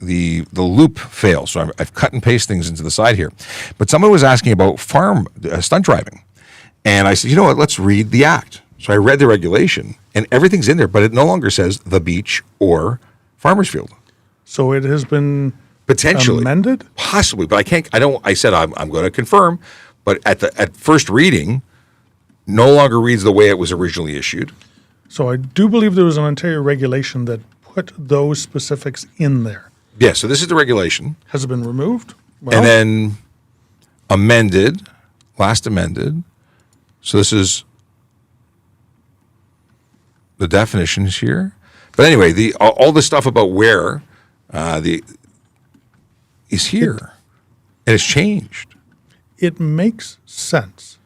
loop fail. So I've cut and paste things into the side here. But someone was asking about farm stunt driving. And I said, you know what, let's read the act. So I read the regulation, and everything's in there, but it no longer says the beach or farmer's field. So it has been potentially amended? Possibly, but I said I'm going to confirm, but at first reading, no longer reads the way it was originally issued. So I do believe there was an Ontario regulation that put those specifics in there. Yeah, so this is the regulation. Has it been removed? Well, And then last amended. So this is the definitions here. But anyway, all the stuff about where is here, and it's changed. It makes sense.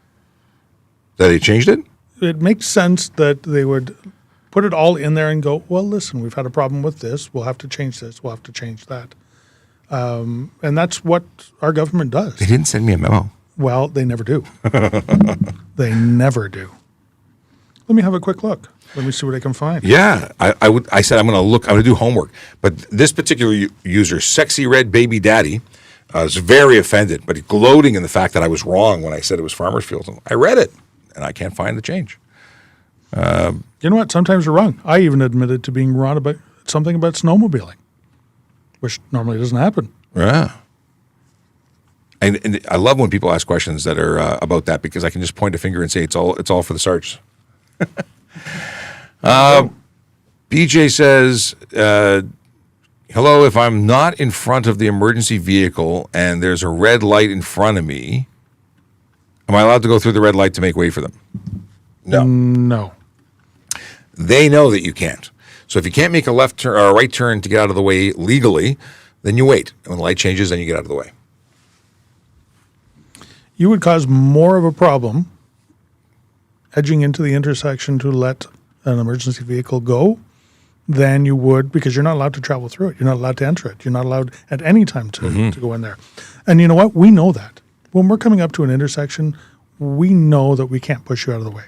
That they changed it? It makes sense that they would put it all in there and go, well, listen, we've had a problem with this. We'll have to change this. We'll have to change that. And that's what our government does. They didn't send me a memo. Well, they never do. They never do. Let me have a quick look. Let me see what I can find. Yeah, I said I'm going to look. I'm going to do homework. But this particular user, Sexy Red Baby Daddy, was very offended, but gloating in the fact that I was wrong when I said it was Farmers Field. I read it, and I can't find the change. You know what? Sometimes you're wrong. I even admitted to being wrong about something about snowmobiling, which normally doesn't happen. Yeah. And I love when people ask questions that are about that, because I can just point a finger and say it's all for the Sarge. BJ says, hello, if I'm not in front of the emergency vehicle and there's a red light in front of me, am I allowed to go through the red light to make way for them? No. No. They know that you can't. So if you can't make a left turn or a right turn to get out of the way legally, then you wait. And when the light changes, then you get out of the way. You would cause more of a problem edging into the intersection to let an emergency vehicle go than you would, because you're not allowed to travel through it. You're not allowed to enter it. You're not allowed at any time to go in there. And you know what? We know that. When we're coming up to an intersection, we know that we can't push you out of the way.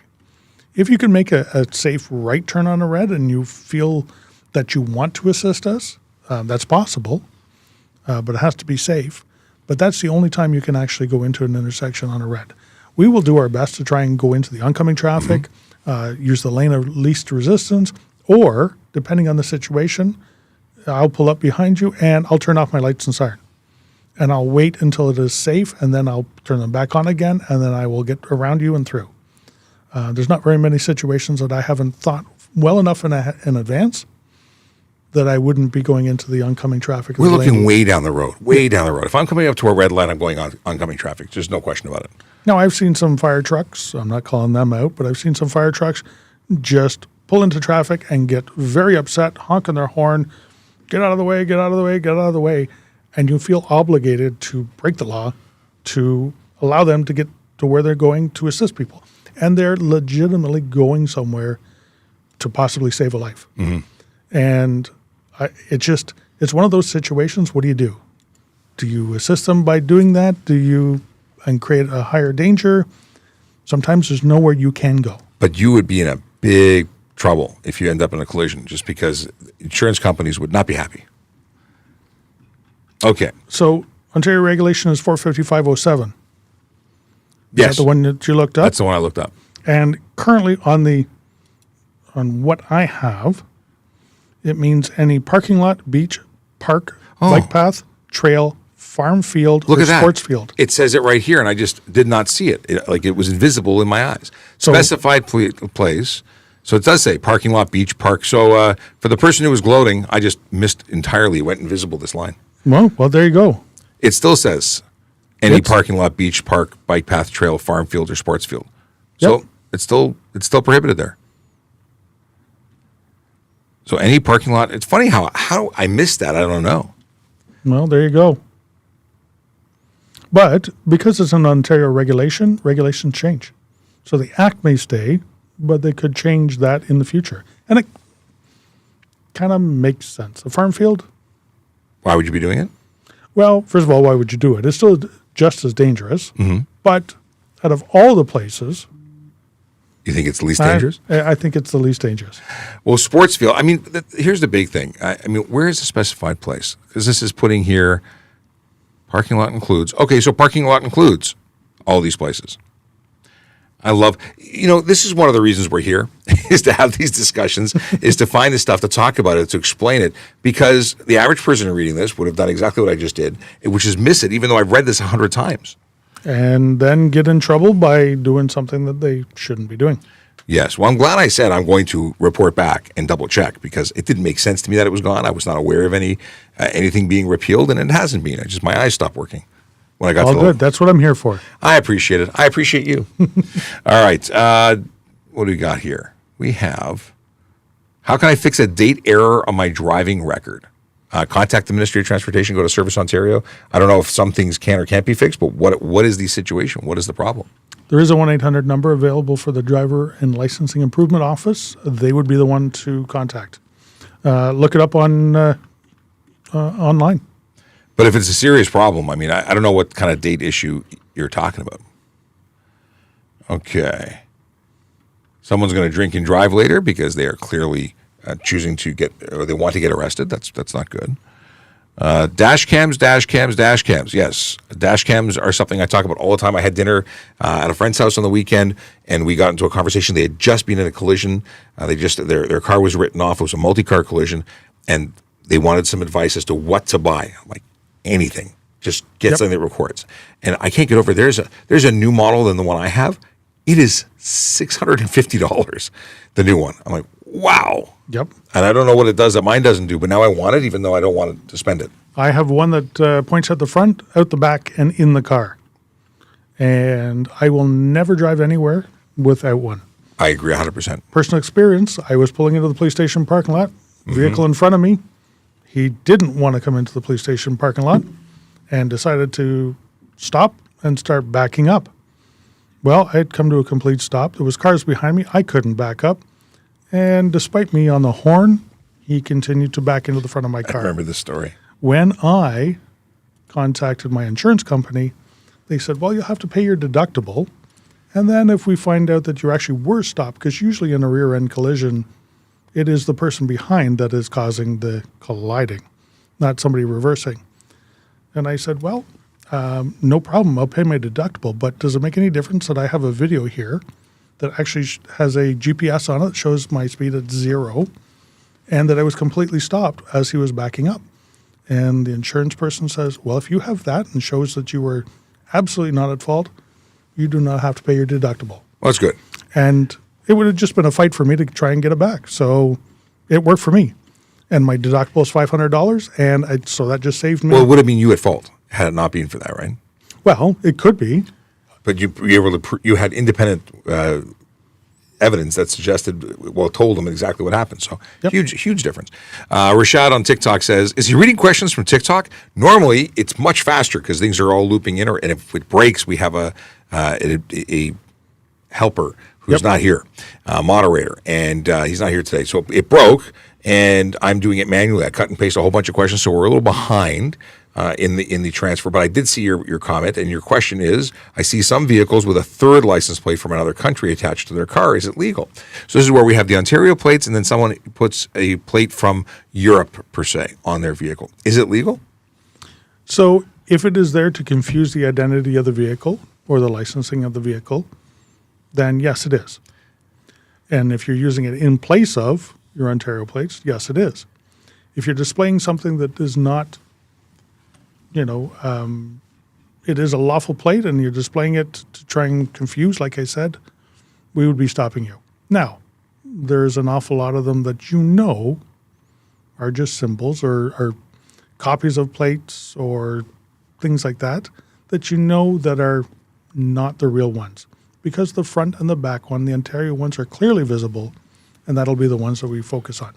If you can make a safe right turn on a red and you feel that you want to assist us, that's possible, but it has to be safe. But that's the only time you can actually go into an intersection on a red. We will do our best to try and go into the oncoming traffic, use the lane of least resistance, or, depending on the situation, I'll pull up behind you and I'll turn off my lights and siren. And I'll wait until it is safe, and then I'll turn them back on again, and then I will get around you and through. There's not very many situations that I haven't thought well enough in advance that I wouldn't be going into the oncoming traffic. We're looking way down the road, If I'm coming up to a red light, I'm going on oncoming traffic. There's no question about it. Now, I've seen some fire trucks, I'm not calling them out, but I've seen some fire trucks just pull into traffic and get very upset, honking their horn, get out of the way, get out of the way, get out of the way. And you feel obligated to break the law to allow them to get to where they're going to assist people. And they're legitimately going somewhere to possibly save a life. Mm-hmm. And it's one of those situations. What do you do? Do you assist them by doing that? And create a higher danger? Sometimes there's nowhere you can go. But you would be in a big trouble if you end up in a collision, just because insurance companies would not be happy. Okay. So Ontario regulation is 45507. Yes. Is that the one that you looked up? That's the one I looked up. And currently on what I have, it means any parking lot, beach, park, bike path, trail, farm field, or sports field. It says it right here, and I just did not see it. It was invisible in my eyes. Specified place. So it does say parking lot, beach, park. So for the person who was gloating, I just missed entirely. It went invisible, this line. Well, there you go. It still says any parking lot, beach, park, bike path, trail, farm field, or sports field. So it's still prohibited there. So any parking lot. It's funny how I missed that. I don't know. Well, there you go. But because it's an Ontario regulation, regulations change. So the act may stay, but they could change that in the future. And it kind of makes sense. A farm field? Why would you be doing it? Well, first of all, why would you do it? It's still just as dangerous. Mm-hmm. But out of all the places, You think it's the least dangerous? I think it's the least dangerous. Well, sports field, I mean, here's the big thing. I mean, where is the specified place? Because this is putting here, parking lot includes. Okay, so parking lot includes all these places. I love, this is one of the reasons we're here, is to have these discussions, is to find the stuff, to talk about it, to explain it, because the average person reading this would have done exactly what I just did, which is miss it, even though I've read this 100 times. And then get in trouble by doing something that they shouldn't be doing. Yes. Well, I'm glad I said I'm going to report back and double check, because it didn't make sense to me that it was gone. I was not aware of anything being repealed, and it hasn't been. My eyes stopped working when I got All good. That's what I'm here for. I appreciate it. I appreciate you. All right. What do we got here? We have, how can I fix a date error on my driving record? Contact the Ministry of Transportation, go to Service Ontario. I don't know if some things can or can't be fixed, but what is the situation? What is the problem? There is a 1-800 number available for the Driver and Licensing Improvement Office. They would be the one to contact. Look it up on online. But if it's a serious problem, I mean, I don't know what kind of date issue you're talking about. Okay. Someone's going to drink and drive later because they are clearly choosing to or they want to get arrested. That's not good. Dash cams. Yes, dash cams are something I talk about all the time. I had dinner at a friend's house on the weekend, and we got into a conversation. They had just been in a collision. Their car was written off. It was a multi-car collision, and they wanted some advice as to what to buy. I'm like, anything. Just get something that records. And I can't get over. There's a new model than the one I have. It is $650. The new one. I'm like, wow. Yep. And I don't know what it does that mine doesn't do, but now I want it, even though I don't want to spend it. I have one that points at the front, out the back, and in the car. And I will never drive anywhere without one. I agree 100%. Personal experience, I was pulling into the police station parking lot, vehicle in front of me. He didn't want to come into the police station parking lot and decided to stop and start backing up. Well, I had come to a complete stop. There was cars behind me. I couldn't back up. And despite me on the horn, he continued to back into the front of my car. I remember this story. When I contacted my insurance company, they said, well, you'll have to pay your deductible. And then if we find out that you actually were stopped, because usually in a rear-end collision, it is the person behind that is causing the colliding, not somebody reversing. And I said, well, no problem. I'll pay my deductible. But does it make any difference that I have a video here that actually has a GPS on it that shows my speed at 0 and that I was completely stopped as he was backing up? And the insurance person says, well, if you have that and shows that you were absolutely not at fault, you do not have to pay your deductible. Well, that's good. And it would have just been a fight for me to try and get it back. So it worked for me. And my deductible is $500, and so that just saved me. Well, it would have been you at fault had it not been for that, right? Well, it could be. But you had independent evidence that told them exactly what happened. So huge difference. Rashad on TikTok says, is he reading questions from TikTok? Normally, it's much faster because things are all looping in. And if it breaks, we have a helper who's not here, moderator, and he's not here today. So it broke, and I'm doing it manually. I cut and paste a whole bunch of questions, so we're a little behind in the transfer. But I did see your comment, and your question is, I see some vehicles with a third license plate from another country attached to their car. Is it legal? So this is where we have the Ontario plates, and then someone puts a plate from Europe, per se, on their vehicle. Is it legal? So if it is there to confuse the identity of the vehicle or the licensing of the vehicle, then yes, it is. And if you're using it in place of your Ontario plates, yes, it is. If you're displaying something that is not, it is a lawful plate and you're displaying it to try and confuse, like I said, we would be stopping you. Now, there's an awful lot of them that are just symbols or copies of plates or things like that that are not the real ones. Because the front and the back one, the Ontario ones, are clearly visible, and that'll be the ones that we focus on.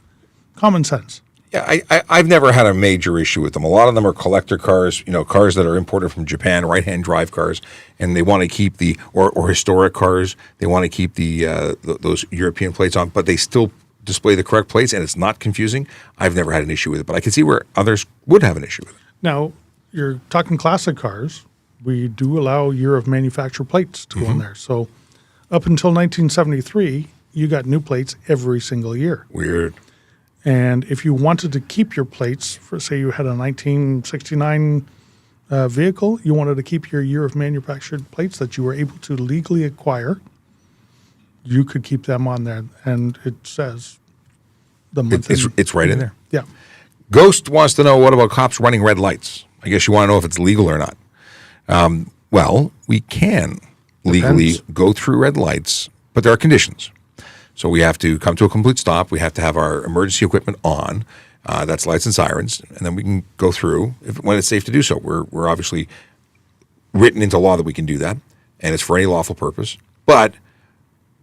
Common sense. Yeah, I've never had a major issue with them. A lot of them are collector cars, cars that are imported from Japan, right-hand drive cars, and they want to keep or historic cars. They want to keep those European plates on, but they still display the correct plates, and it's not confusing. I've never had an issue with it, but I can see where others would have an issue with it. Now, you're talking classic cars. we do allow year of manufacture plates to go in there. So up until 1973, you got new plates every single year. Weird. And if you wanted to keep your plates, for say you had a 1969 vehicle, you wanted to keep your year of manufactured plates that you were able to legally acquire, you could keep them on there. And it says the month. It's right in there. Yeah. Ghost wants to know, what about cops running red lights? I guess you want to know if it's legal or not. Well, we can legally go through red lights, but there are conditions. So we have to come to a complete stop. We have to have our emergency equipment on. That's lights and sirens, and then we can go through when it's safe to do so. We're obviously written into law that we can do that, and it's for any lawful purpose. But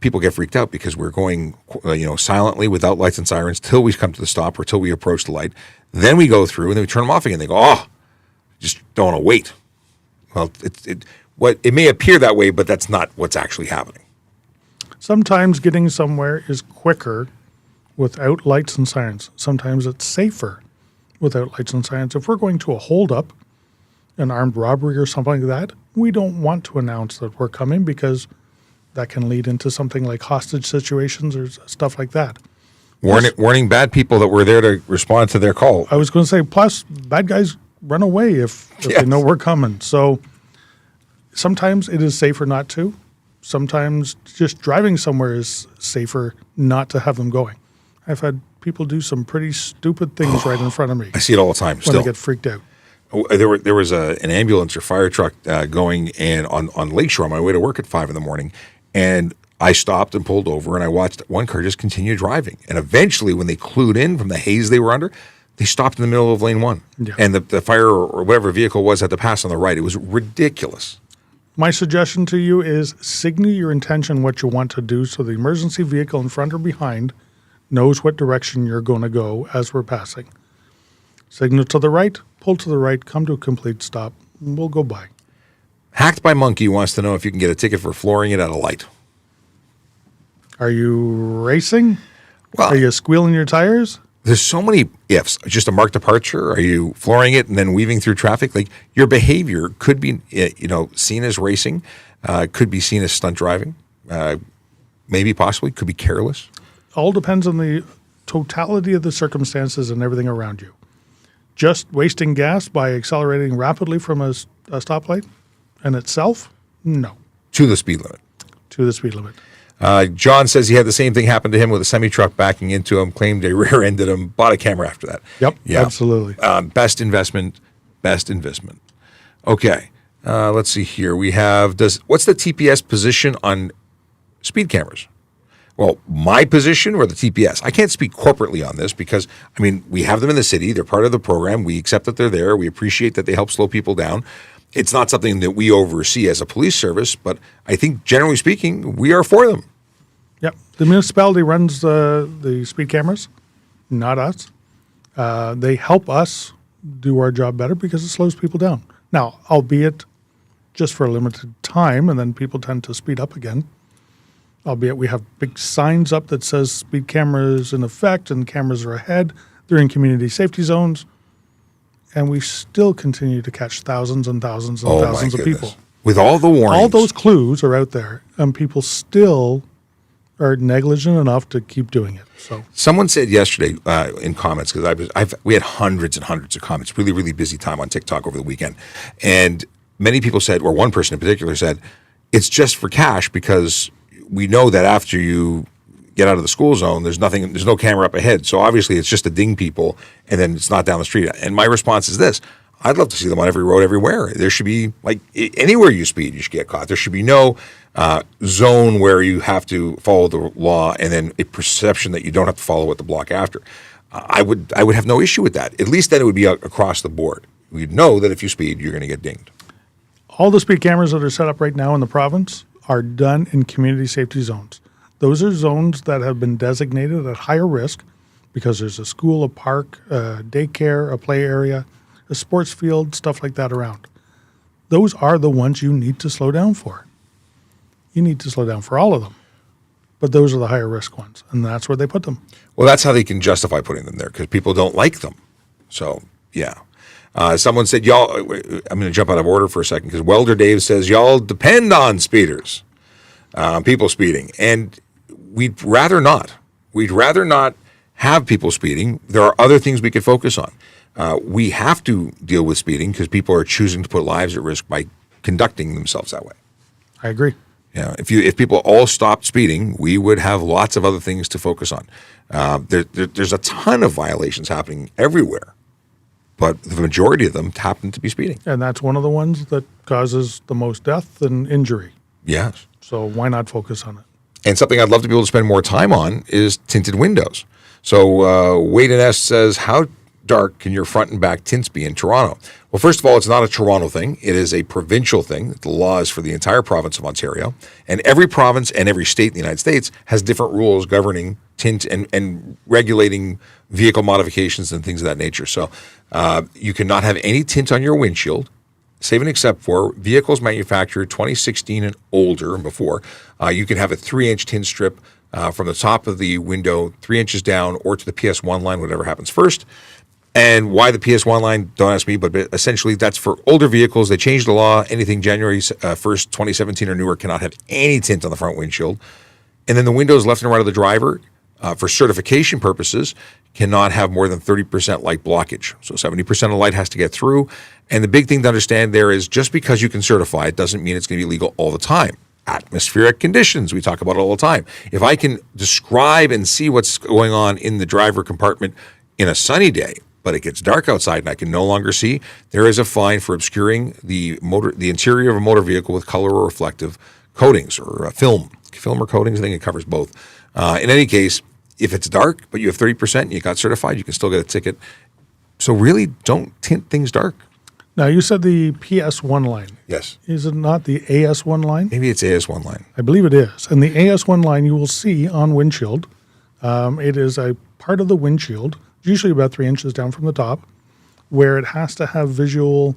people get freaked out because we're going, silently without lights and sirens till we come to the stop or till we approach the light. Then we go through and then we turn them off again. They go, just don't want to wait. Well, it may appear that way, but that's not what's actually happening. Sometimes getting somewhere is quicker without lights and sirens. Sometimes it's safer without lights and sirens. If we're going to a holdup, an armed robbery or something like that, we don't want to announce that we're coming because that can lead into something like hostage situations or stuff like that. Warning bad people that we're there to respond to their call. I was going to say, plus bad guys run away if they know we're coming. So sometimes it is safer not to. Sometimes just driving somewhere is safer not to have them going. I've had people do some pretty stupid things right in front of me. I see it all the time. When they get freaked out. There was an ambulance or fire truck going and on Lakeshore on my way to work at 5 a.m, and I stopped and pulled over, and I watched one car just continue driving. And eventually, when they clued in from the haze they were under, they stopped in the middle of lane 1. Yeah. And the fire or whatever vehicle was had to pass on the right. It was ridiculous. My suggestion to you is signal your intention, what you want to do, so the emergency vehicle in front or behind knows what direction you're going to go as we're passing. Signal to the right, pull to the right, come to a complete stop, and we'll go by. Hacked by Monkey wants to know if you can get a ticket for flooring it at a light. Are you racing? Well, are you squealing your tires? There's so many ifs. Just a marked departure? Are you flooring it and then weaving through traffic? Like, your behavior could be, seen as racing, could be seen as stunt driving, maybe possibly, could be careless. All depends on the totality of the circumstances and everything around you. Just wasting gas by accelerating rapidly from a stoplight in itself? No. To the speed limit. To the speed limit. John says he had the same thing happen to him with a semi-truck backing into him, claimed they rear-ended him, bought a camera after that. Yep, absolutely. Best investment. Okay, let's see here. We have, what's the TPS position on speed cameras? Well, my position or the TPS? I can't speak corporately on this because, we have them in the city. They're part of the program. We accept that they're there. We appreciate that they help slow people down. It's not something that we oversee as a police service, but I think generally speaking, we are for them. Yep. The municipality runs the speed cameras, not us. They help us do our job better because it slows people down. Now, albeit just for a limited time, and then people tend to speed up again. Albeit we have big signs up that says speed cameras in effect and cameras are ahead. They're in community safety zones. And we still continue to catch thousands and thousands and thousands of people. With all the warnings. All those clues are out there, and people still are negligent enough to keep doing it. So someone said yesterday in comments, because we had hundreds and hundreds of comments, really, really busy time on TikTok over the weekend. And many people said, or one person in particular said, it's just for cash because we know that after you get out of the school zone, there's no camera up ahead. So obviously it's just to ding people and then it's not down the street. And my response is this: I'd love to see them on every road everywhere. There should be, like, anywhere you speed, you should get caught. There should be no zone where you have to follow the law and then a perception that you don't have to follow what the block after. I would have no issue with that. At least then it would be across the board. We'd know that if you speed, you're going to get dinged. All the speed cameras that are set up right now in the province are done in community safety zones. Those are zones that have been designated at higher risk because there's a school, a park, a daycare, a play area, a sports field, stuff like that around. Those are the ones you need to slow down for. You need to slow down for all of them. But those are the higher risk ones, and that's where they put them. Well, that's how they can justify putting them there, because people don't like them. So, yeah. Someone said, y'all, I'm going to jump out of order for a second because Welder Dave says, y'all depend on speeders, people speeding. And we'd rather not. We'd rather not have people speeding. There are other things we could focus on. We have to deal with speeding because people are choosing to put lives at risk by conducting themselves that way. I agree. Yeah, if people all stopped speeding, we would have lots of other things to focus on. There's a ton of violations happening everywhere, but the majority of them happen to be speeding. And that's one of the ones that causes the most death and injury. Yes. So why not focus on it? And something I'd love to be able to spend more time on is tinted windows. So Wade and S says, how dark can your front and back tints be in Toronto? Well, first of all, it's not a Toronto thing. It is a provincial thing. The law is for the entire province of Ontario. And every province and every state in the United States has different rules governing tint and regulating vehicle modifications and things of that nature. So you cannot have any tint on your windshield, save and except for vehicles manufactured 2016 and older and before. You can have a 3-inch tint strip from the top of the window 3 inches down or to the PS1 line, whatever happens first. And why the PS1 line, don't ask me, but essentially that's for older vehicles. They changed the law. Anything January 1st, 2017 or newer cannot have any tint on the front windshield. And then the windows left and right of the driver, for certification purposes, cannot have more than 30% light blockage. So 70% of light has to get through. And the big thing to understand there is just because you can certify it doesn't mean it's going to be legal all the time. Atmospheric conditions, we talk about it all the time. If I can describe and see what's going on in the driver compartment in a sunny day, but it gets dark outside and I can no longer see, there is a fine for obscuring the interior of a motor vehicle with color or reflective coatings or film or coatings. I think it covers both. In any case, if it's dark, but you have 30% and you got certified, you can still get a ticket. So really don't tint things dark. Now, you said the PS1 line. Yes. Is it not the AS1 line? Maybe it's AS1 line. I believe it is. And the AS1 line you will see on windshield. It is a part of the windshield, usually about 3 inches down from the top, where it has to have visual.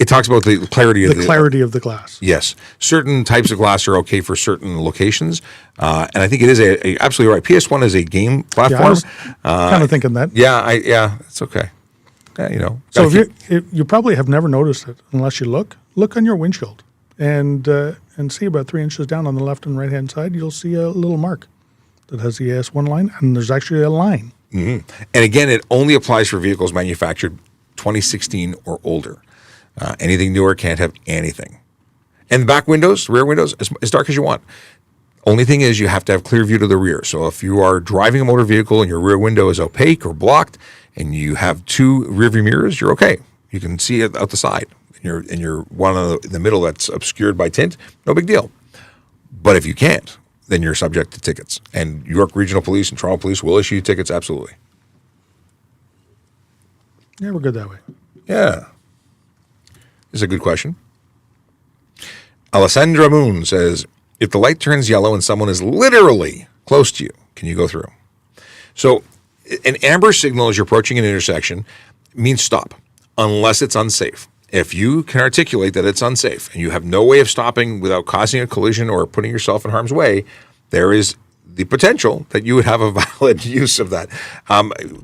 It talks about the clarity of clarity of the glass. Yes. Certain types of glass are okay for certain locations. And I think it is absolutely right. PS1 is a game platform. Yeah, I was kind of thinking that. Yeah, it's okay. So if you probably have never noticed it unless you look on your windshield and see about 3 inches down on the left and right hand side, you'll see a little mark that has the AS1 line, and there's actually a line. Mm-hmm. And again, it only applies for vehicles manufactured 2016 or older. Anything newer can't have anything. And the back windows, rear windows, as dark as you want. Only thing is you have to have clear view to the rear. So if you are driving a motor vehicle and your rear window is opaque or blocked and you have two rearview mirrors, you're okay. You can see it out the side. And you're one in the middle that's obscured by tint, no big deal. But if you can't, then you're subject to tickets. And York Regional Police and Toronto Police will issue you tickets, absolutely. Yeah, we're good that way. Yeah. This is a good question. Alessandra Moon says, if the light turns yellow and someone is literally close to you, can you go through? So an amber signal as you're approaching an intersection means stop, unless it's unsafe. If you can articulate that it's unsafe and you have no way of stopping without causing a collision or putting yourself in harm's way, there is the potential that you would have a valid use of that.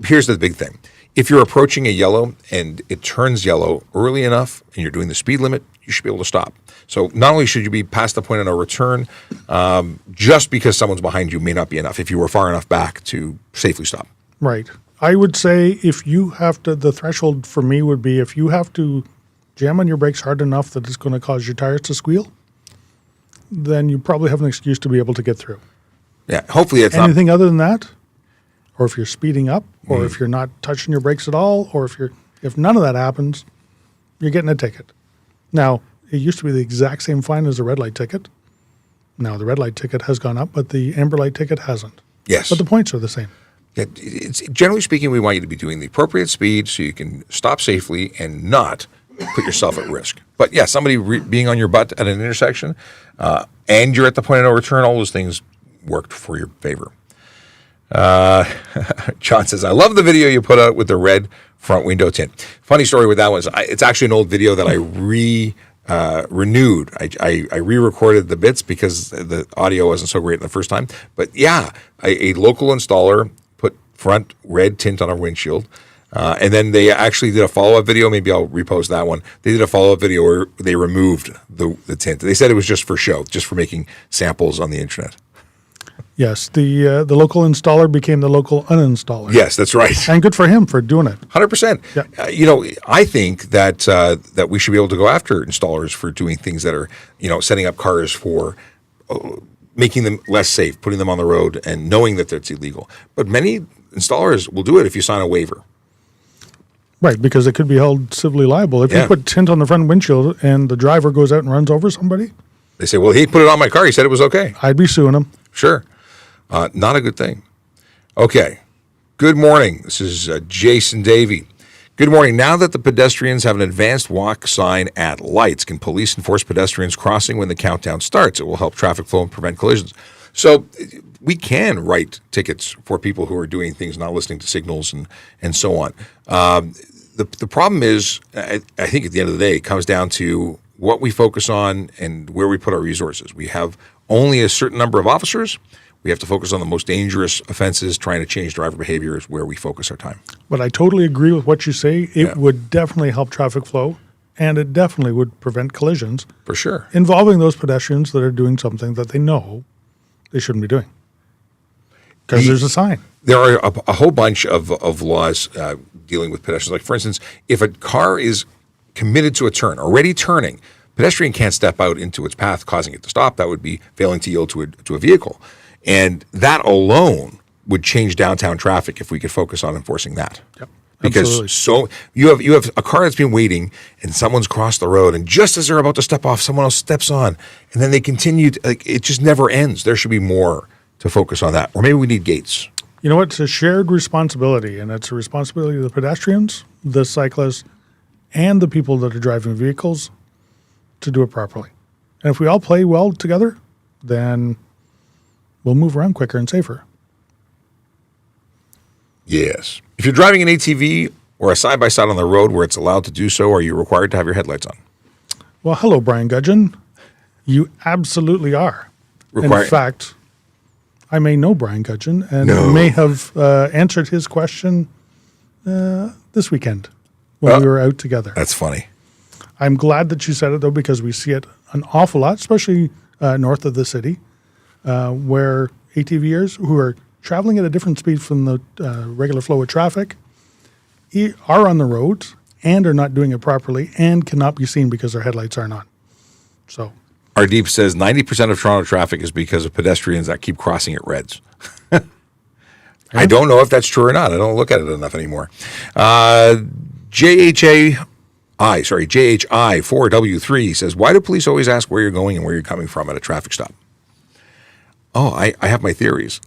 Here's the big thing. If you're approaching a yellow and it turns yellow early enough and you're doing the speed limit, you should be able to stop. So not only should you be past the point of no return, just because someone's behind you may not be enough if you were far enough back to safely stop. Right. I would say if you have to, the threshold for me would be if you have to jam on your brakes hard enough that it's going to cause your tires to squeal, then you probably have an excuse to be able to get through. Yeah, hopefully it's anything other than that, or if you're speeding up, or if you're not touching your brakes at all, or if none of that happens, you're getting a ticket. Now, it used to be the exact same fine as a red light ticket. Now, the red light ticket has gone up, but the amber light ticket hasn't. Yes. But the points are the same. Yeah, generally speaking, we want you to be doing the appropriate speed so you can stop safely and not put yourself at risk. But yeah, somebody being on your butt at an intersection and you're at the point of no return, all those things worked for your favor. John says, I love the video you put out with the red front window tint. Funny story with that one is it's actually an old video that I renewed. I re-recorded the bits because the audio wasn't so great the first time. But yeah, a local installer put front red tint on our windshield. And then they actually did a follow-up video. Maybe I'll repost that one. They did a follow-up video where they removed the tint. They said it was just for show, just for making samples on the internet. Yes, the local installer became the local uninstaller. Yes, that's right. And good for him for doing it. 100%. Yeah. I think that that we should be able to go after installers for doing things that are, setting up cars for making them less safe, putting them on the road, and knowing that it's illegal. But many installers will do it if you sign a waiver. Right, because it could be held civilly liable. If you put tint on the front windshield and the driver goes out and runs over somebody. They say, well, he put it on my car. He said it was okay. I'd be suing him. Sure. Not a good thing. Okay. Good morning. This is Jason Davey. Good morning. Now that the pedestrians have an advanced walk sign at lights, can police enforce pedestrians crossing when the countdown starts? It will help traffic flow and prevent collisions. So we can write tickets for people who are doing things, not listening to signals and so on. The problem is, I think at the end of the day, it comes down to what we focus on and where we put our resources. We have only a certain number of officers. We have to focus on the most dangerous offenses. Trying to change driver behavior is where we focus our time. But I totally agree with what you say. It would definitely help traffic flow, and it definitely would prevent collisions. For sure. Involving those pedestrians that are doing something that they know they shouldn't be doing. Because there's a sign. There are a whole bunch of laws dealing with pedestrians. Like, for instance, if a car is committed to a turn, already turning, pedestrian can't step out into its path, causing it to stop. That would be failing to yield to a vehicle. And that alone would change downtown traffic if we could focus on enforcing that. Yep. Because absolutely. you have a car that's been waiting and someone's crossed the road, and just as they're about to step off, someone else steps on, and then they continue. It just never ends. There should be more to focus on that. Or maybe we need gates. You know what? It's a shared responsibility, and it's a responsibility of the pedestrians, the cyclists, and the people that are driving vehicles to do it properly. And if we all play well together, then we'll move around quicker and safer. Yes. If you're driving an ATV or a side-by-side on the road where it's allowed to do so, are you required to have your headlights on? Well, hello, Brian Gudgeon. You absolutely are. In fact, I may know Brian Gudgeon and may have answered his question this weekend when we were out together. That's funny. I'm glad that you said it, though, because we see it an awful lot, especially north of the city, where ATVers who are traveling at a different speed from the regular flow of traffic are on the roads and are not doing it properly and cannot be seen because their headlights aren't on. So, Ardeep says 90% of Toronto traffic is because of pedestrians that keep crossing at reds. I don't know if that's true or not. I don't look at it enough anymore. JHI4W3 says, why do police always ask where you're going and where you're coming from at a traffic stop? Oh, I have my theories.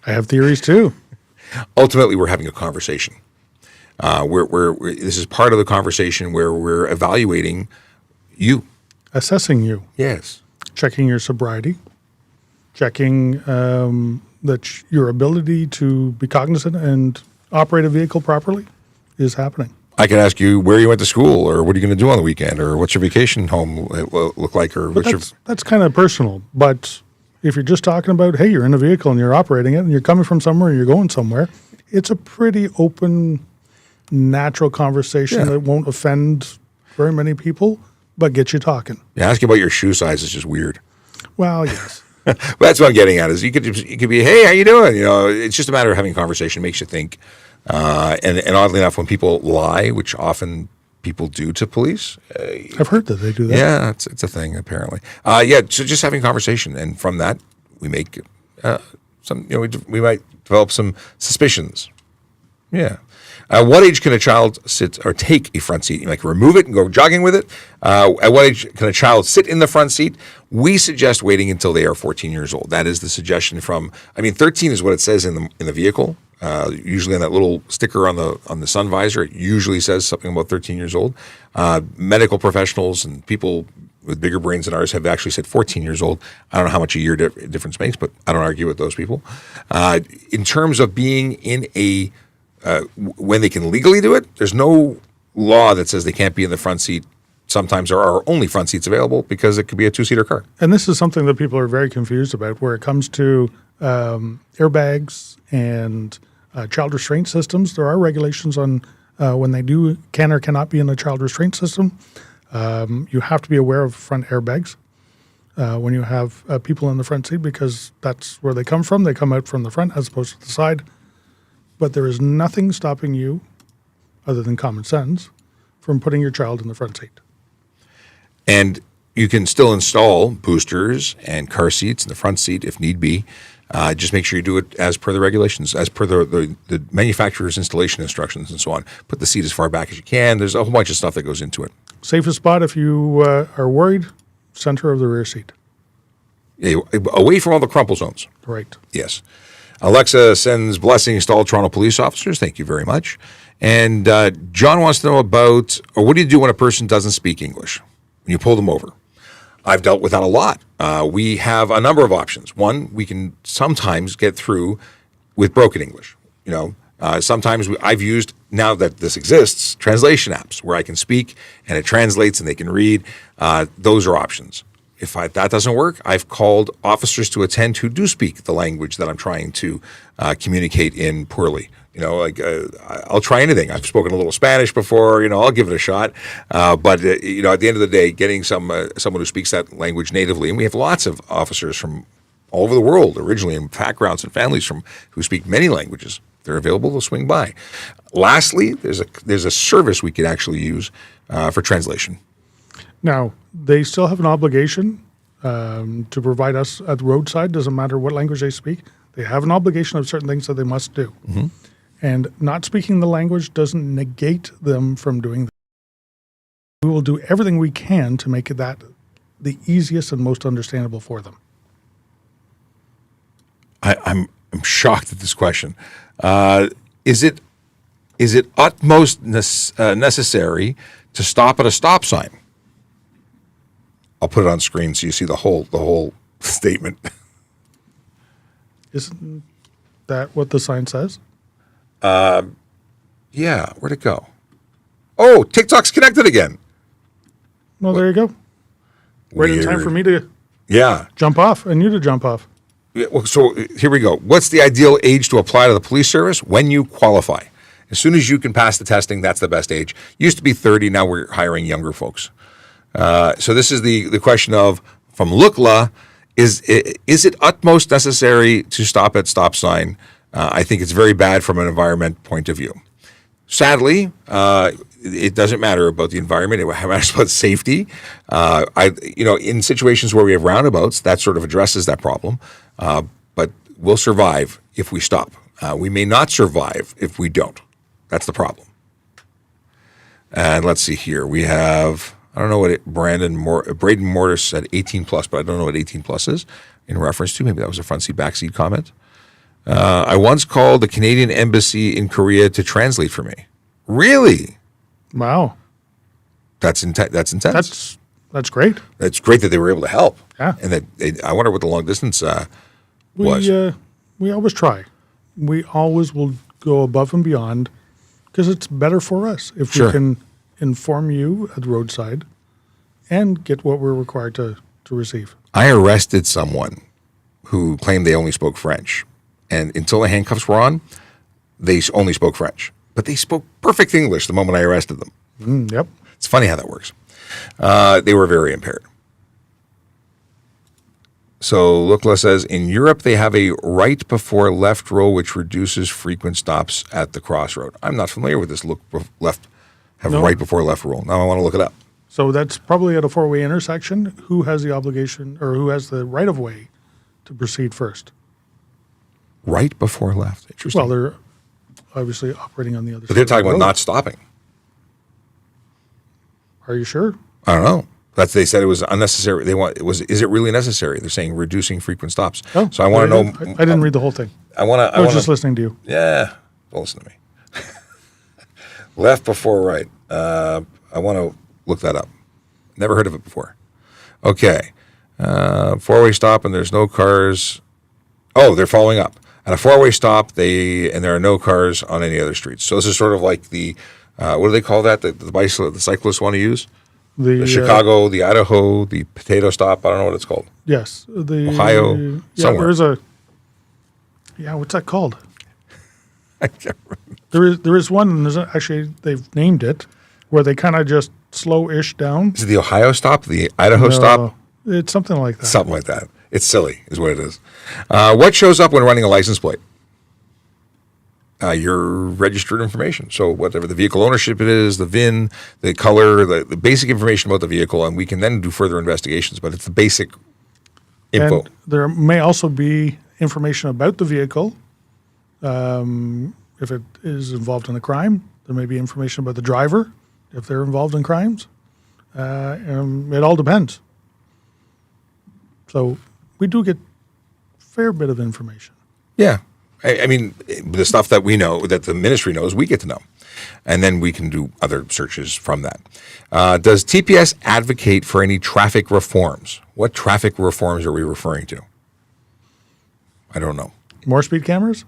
I have theories too. Ultimately, we're having a conversation. This is part of the conversation where we're evaluating you. Assessing you. Yes. Checking your sobriety. Checking that your ability to be cognizant and operate a vehicle properly is happening. I can ask you where you went to school, or what are you going to do on the weekend, or what's your vacation home look like, or that's kind of personal. But if you're just talking about, hey, you're in a vehicle and you're operating it and you're coming from somewhere and you're going somewhere, it's a pretty open, natural conversation that won't offend very many people, but get you talking. Yeah, asking about your shoe size is just weird. Well, yes. But that's what I'm getting at is you could be, hey, how you doing? It's just a matter of having a conversation. It makes you think. And oddly enough, when people lie, which often people do to police. I've heard that they do that. Yeah, it's a thing, apparently. So just having a conversation. And from that, we make we might develop some suspicions. Yeah. What age can a child sit or take a front seat? You might remove it and go jogging with it. At what age can a child sit in the front seat? We suggest waiting until they are 14 years old. That is the suggestion 13 is what it says in the vehicle. Usually on that little sticker on the sun visor, it usually says something about 13 years old. Medical professionals and people with bigger brains than ours have actually said 14 years old. I don't know how much a year difference makes, but I don't argue with those people. In terms of being in when they can legally do it, there's no law that says they can't be in the front seat. Sometimes there are only front seats available because it could be a two-seater car. And this is something that people are very confused about where it comes to airbags and child restraint systems. There are regulations on when they can or cannot be in a child restraint system. You have to be aware of front airbags when you have people in the front seat, because that's where they come from. They come out from the front as opposed to the side. But there is nothing stopping you, other than common sense, from putting your child in the front seat. And you can still install boosters and car seats in the front seat if need be. Just make sure you do it as per the regulations, as per the manufacturer's installation instructions and so on. Put the seat as far back as you can. There's a whole bunch of stuff that goes into it. Safest spot if you are worried, center of the rear seat. Yeah, away from all the crumple zones. Right. Yes. Alexa sends blessings to all Toronto police officers. Thank you very much. And John wants to know about, or what do you do when a person doesn't speak English? When you pull them over? I've dealt with that a lot. We have a number of options. One, we can sometimes get through with broken English. Sometimes I've used, now that this exists, translation apps where I can speak and it translates and they can read. Those are options. If that doesn't work, I've called officers to attend who do speak the language that I'm trying to communicate in poorly. I'll try anything. I've spoken a little Spanish before. I'll give it a shot. But at the end of the day, getting someone who speaks that language natively, and we have lots of officers from all over the world, originally in backgrounds and families who speak many languages. They're available to swing by. Lastly, there's a service we could actually use for translation. Now, they still have an obligation to provide us at the roadside. Doesn't matter what language they speak. They have an obligation of certain things that they must do. Mm-hmm. And not speaking the language doesn't negate them from doing that. We will do everything we can to make that the easiest and most understandable for them. I'm shocked at this question. Is it utmost necessary to stop at a stop sign? I'll put it on screen so you see the whole statement. Isn't that what the sign says? Yeah. Where'd it go? Oh, TikTok's connected again. Well, there you go. Right in time for me to jump off and you to jump off. Yeah, well, so here we go. What's the ideal age to apply to the police service? When you qualify. As soon as you can pass the testing, that's the best age. Used to be 30. Now we're hiring younger folks. So this is the question of, from Lukla, is it utmost necessary to stop at stop sign? I think it's very bad from an environment point of view. Sadly, it doesn't matter about the environment. It matters about safety. In situations where we have roundabouts, that sort of addresses that problem. But we'll survive if we stop. We may not survive if we don't. That's the problem. And let's see here. We have, I don't know what Braden Mortis said 18 plus, but I don't know what 18 plus is in reference to. Maybe that was a front seat, back seat comment. I once called the Canadian Embassy in Korea to translate for me. Really? Wow. That's intense. That's great. It's great that they were able to help. Yeah. And I wonder what the long distance was. We always try. We always will go above and beyond because it's better for us if we can inform you at the roadside and get what we're required to receive. I arrested someone who claimed they only spoke French. And until the handcuffs were on, they only spoke French. But they spoke perfect English the moment I arrested them. Yep. It's funny how that works. They were very impaired. So Lukla says, in Europe, they have a right before left rule, which reduces frequent stops at the crossroad. I'm not familiar with this right before left rule. Now I want to look it up. So that's probably at a four-way intersection. Who has the obligation or who has the right of way to proceed first? Right before left. Interesting. Well, they're obviously operating on the other side. But they're talking about not stopping. Are you sure? I don't know. They said it was unnecessary. Is it really necessary? They're saying reducing frequent stops. Oh, so I want to know. I didn't read the whole thing. I was just listening to you. Yeah. Don't listen to me. Left before right. I want to look that up. Never heard of it before. Okay. Four-way stop and there's no cars. Oh, they're following up. At a four-way stop, there are no cars on any other streets. So this is sort of like the, what do they call that? The cyclists want to use? The Chicago, the Idaho, the potato stop. I don't know what it's called. Yes. The Ohio, somewhere. What's that called? I can't remember. There is one, and there's actually, they've named it, where they kind of just slow-ish down. Is it the Ohio stop, the Idaho stop? It's something like that. Something like that. It's silly, is what it is. What shows up when running a license plate? Your registered information. So whatever the vehicle ownership it is, the VIN, the color, the basic information about the vehicle, and we can then do further investigations, but it's the basic info. And there may also be information about the vehicle. If it is involved in a crime, there may be information about the driver if they're involved in crimes. It all depends. So we do get a fair bit of information. Yeah. I mean, the stuff that we know, that the ministry knows, we get to know. And then we can do other searches from that. Does TPS advocate for any traffic reforms? What traffic reforms are we referring to? I don't know. More speed cameras?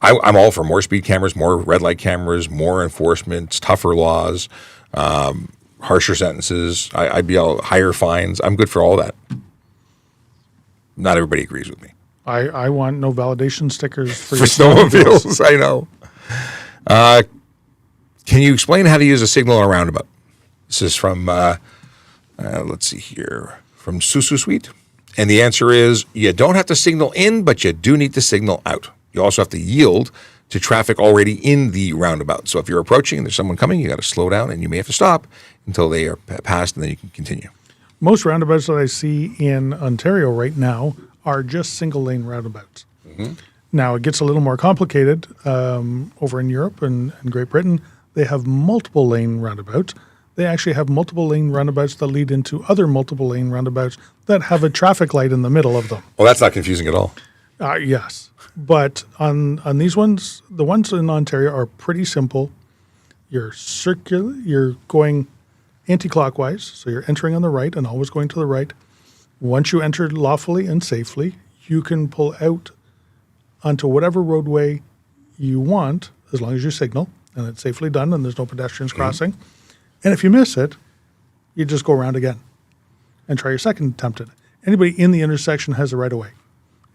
I'm all for more speed cameras, more red light cameras, more enforcement, tougher laws, harsher sentences. I'd be all higher fines. I'm good for all that. Not everybody agrees with me. I want no validation stickers for snowmobiles. I know. Can you explain how to use a signal in a roundabout? This is from, let's see here, from Susu Sweet. And the answer is, you don't have to signal in, but you do need to signal out. You also have to yield to traffic already in the roundabout. So if you're approaching and there's someone coming, you got to slow down and you may have to stop until they are passed and then you can continue. Most roundabouts that I see in Ontario right now are just single lane roundabouts. Mm-hmm. Now it gets a little more complicated over in Europe and Great Britain. They have multiple lane roundabouts. They actually have multiple lane roundabouts that lead into other multiple lane roundabouts that have a traffic light in the middle of them. Well, that's not confusing at all. Yes. But on these ones, the ones in Ontario are pretty simple. You're going anti-clockwise, so you're entering on the right and always going to the right. Once you enter lawfully and safely, you can pull out onto whatever roadway you want, as long as you signal, and it's safely done and there's no pedestrians crossing. And if you miss it, you just go around again and try your second attempt at it. Anybody in the intersection has a right of way.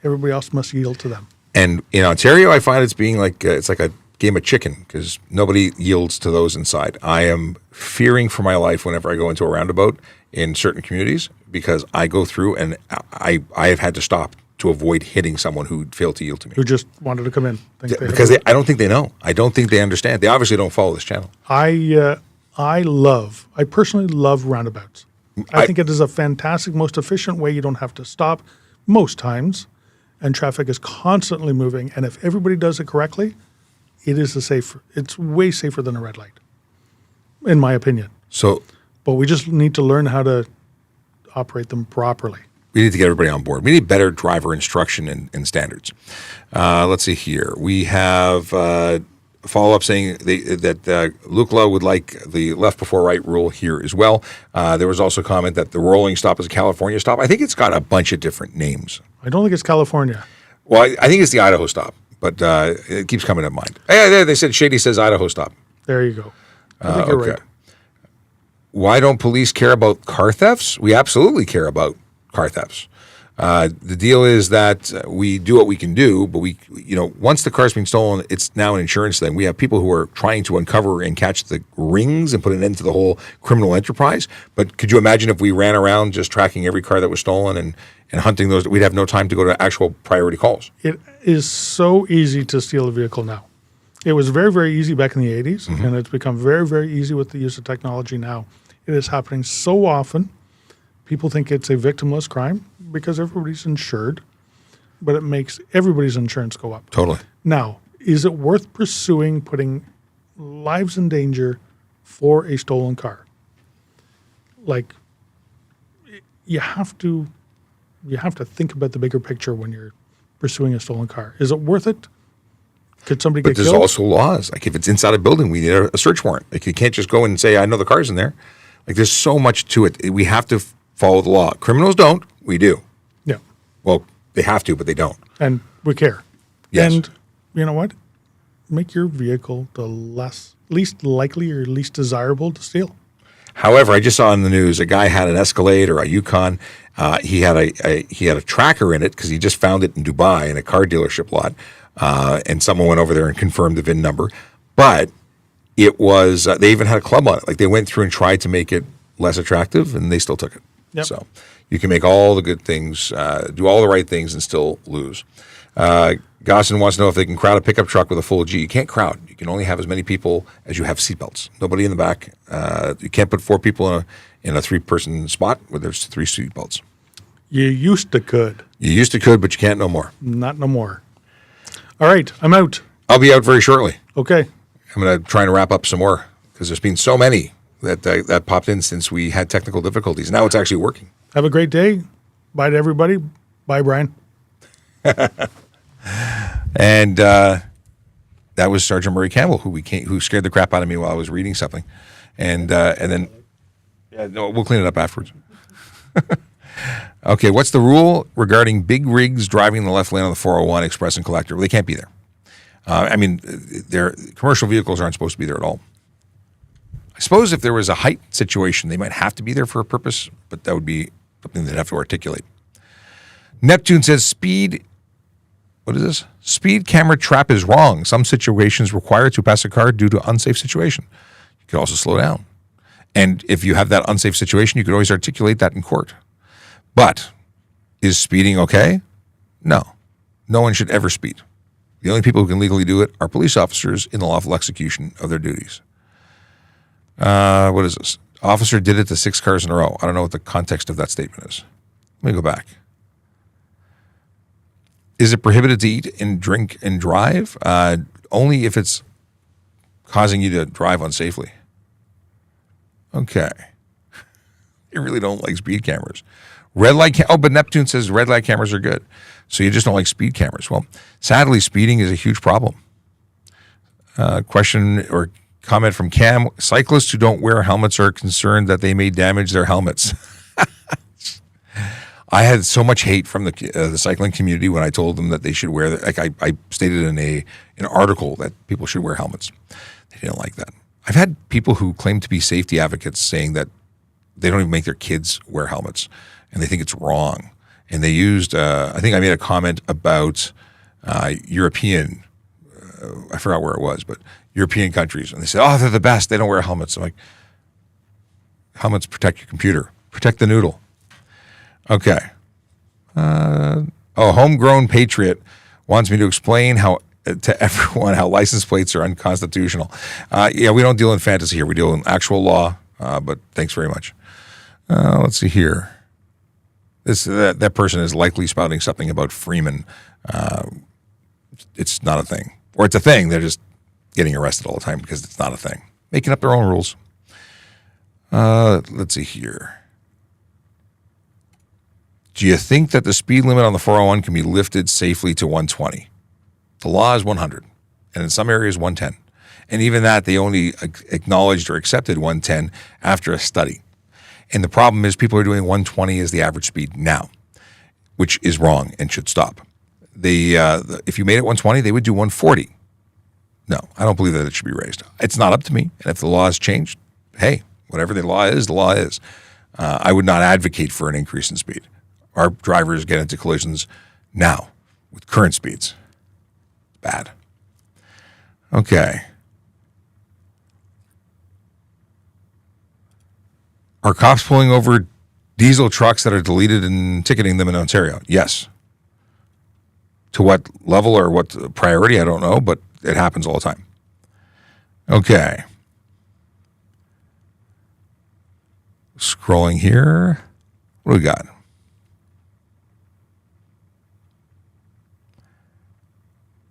Everybody else must yield to them. And in Ontario, I find it's being like it's like a game of chicken because nobody yields to those inside. I am fearing for my life whenever I go into a roundabout in certain communities because I go through and I have had to stop to avoid hitting someone who failed to yield to me. Who just wanted to come in. Because I don't think they know. I don't think they understand. They obviously don't follow this channel. I personally love roundabouts. I think it is a fantastic, most efficient way. You don't have to stop most times, and traffic is constantly moving. And if everybody does it correctly, it's way safer than a red light, in my opinion. But we just need to learn how to operate them properly. We need to get everybody on board. We need better driver instruction and standards. Let's see here. We have a follow-up saying that Lukla would like the left before right rule here as well. There was also a comment that the rolling stop is a California stop. I think it's got a bunch of different names. I don't think it's California. Well, I think it's the Idaho stop, but it keeps coming to mind. Hey, they said Shady says Idaho stop. There you go. I think you're right. Why don't police care about car thefts? We absolutely care about car thefts. The deal is that we do what we can do, but once the car's been stolen, it's now an insurance thing. We have people who are trying to uncover and catch the rings and put an end to the whole criminal enterprise. But could you imagine if we ran around just tracking every car that was stolen and hunting those? We'd have no time to go to actual priority calls. It is so easy to steal a vehicle now. It was very, very easy back in the 80s, and it's become very, very easy with the use of technology now. It is happening so often. People think it's a victimless crime because everybody's insured, but it makes everybody's insurance go up. Totally. Now, is it worth pursuing putting lives in danger for a stolen car? Like, you have to think about the bigger picture when you're pursuing a stolen car. Is it worth it? Could somebody get killed? But there's also laws. Like if it's inside a building, we need a search warrant. Like you can't just go in and say, I know the car's in there. Like there's so much to it. We have to follow the law. Criminals don't. We do. Yeah. Well, they have to, but they don't. And we care. Yes. And you know what? Make your vehicle the least likely or least desirable to steal. However, I just saw in the news a guy had an Escalade or a Yukon. He had a tracker in it because he just found it in Dubai in a car dealership lot. And someone went over there and confirmed the VIN number. But it was, they even had a club on it. Like they went through and tried to make it less attractive, and they still took it. Yep. So you can make all the good things, do all the right things, and still lose. Gosson wants to know if they can crowd a pickup truck with a full G. You can't crowd. You can only have as many people as you have seatbelts. Nobody in the back. You can't put 4 people in a 3-person spot where there's 3 seatbelts. You used to could. You used to could, but you can't no more. Not no more. All right, I'm out. I'll be out very shortly. Okay. I'm going to try and wrap up some more because there's been so many that popped in since we had technical difficulties. Now it's actually working. Have a great day. Bye to everybody. Bye, Brian. And that was Sergeant Murray Campbell, who scared the crap out of me while I was reading something, and then we'll clean it up afterwards. Okay, what's the rule regarding big rigs driving the left lane on the 401 Express and Collector? Well, they can't be there. Their commercial vehicles aren't supposed to be there at all. I suppose if there was a height situation, they might have to be there for a purpose, but that would be something they'd have to articulate. Neptune says speed. What is this? Speed camera trap is wrong. Some situations require to pass a car due to unsafe situation. You could also slow down. And if you have that unsafe situation, you could always articulate that in court. But is speeding okay? No. No one should ever speed. The only people who can legally do it are police officers in the lawful execution of their duties. What is this? Officer did it to 6 cars in a row. I don't know what the context of that statement is. Let me go back. Is it prohibited to eat and drink and drive? Only if it's causing you to drive unsafely. Okay. You really don't like speed cameras. Red light but Neptune says red light cameras are good. So you just don't like speed cameras. Well, sadly, speeding is a huge problem. Question or comment from Cam. Cyclists who don't wear helmets are concerned that they may damage their helmets. I had so much hate from the cycling community when I told them that they should wear. I stated in an article that people should wear helmets. They didn't like that. I've had people who claim to be safety advocates saying that they don't even make their kids wear helmets, and they think it's wrong. And they used. I think I made a comment about European. I forgot where it was, but European countries, and they said, "Oh, they're the best. They don't wear helmets." I'm like, helmets protect your computer, protect the noodle. Okay. Homegrown Patriot wants me to explain to everyone how license plates are unconstitutional. Yeah, we don't deal in fantasy here. We deal in actual law, but thanks very much. Let's see here. That person is likely spouting something about Freeman. It's not a thing. Or it's a thing. They're just getting arrested all the time because it's not a thing. Making up their own rules. Let's see here. Do you think that the speed limit on the 401 can be lifted safely to 120? The law is 100, and in some areas 110. And even that, they only acknowledged or accepted 110 after a study. And the problem is people are doing 120 as the average speed now, which is wrong and should stop. If you made it 120, they would do 140. No, I don't believe that it should be raised. It's not up to me. And if the law has changed, hey, whatever the law is, the law is. I would not advocate for an increase in speed. Our drivers get into collisions now with current speeds. Bad. Okay. Are cops pulling over diesel trucks that are deleted and ticketing them in Ontario? Yes. To what level or what priority, I don't know, but it happens all the time. Okay. Scrolling here. What do we got?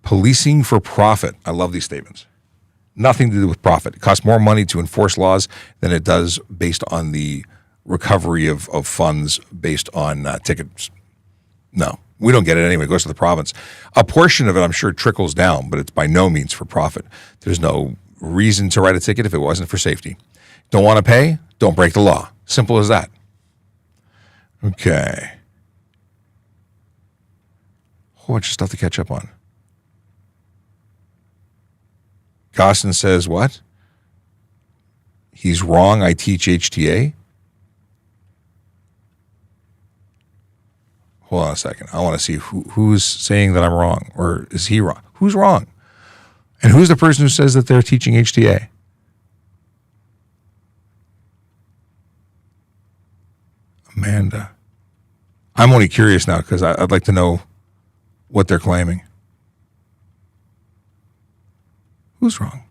Policing for profit. I love these statements. Nothing to do with profit. It costs more money to enforce laws than it does based on the recovery of funds based on tickets. No, we don't get it anyway. It goes to the province. A portion of it, I'm sure, trickles down, but it's by no means for profit. There's no reason to write a ticket if it wasn't for safety. Don't want to pay? Don't break the law. Simple as that. Okay. A whole bunch of stuff to catch up on. Gosson says what? He's wrong. I teach HTA. Hold on a second. I want to see who's saying that I'm wrong, or is he wrong? Who's wrong? And who's the person who says that they're teaching HTA? Amanda. I'm only curious now because I'd like to know what they're claiming. Who's wrong?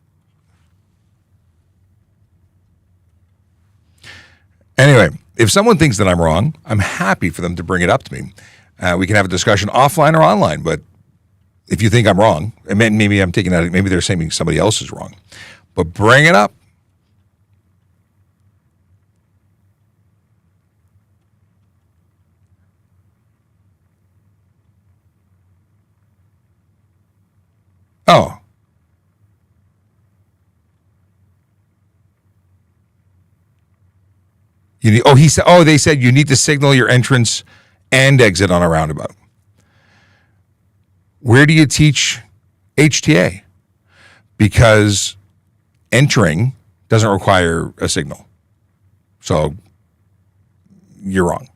Anyway, if someone thinks that I'm wrong, I'm happy for them to bring it up to me. We can have a discussion offline or online, but if you think I'm wrong, and maybe I'm taking that, maybe they're saying somebody else is wrong, but bring it up. Oh. They said you need to signal your entrance and exit on a roundabout. Where do you teach HTA? Because entering doesn't require a signal. So you're wrong.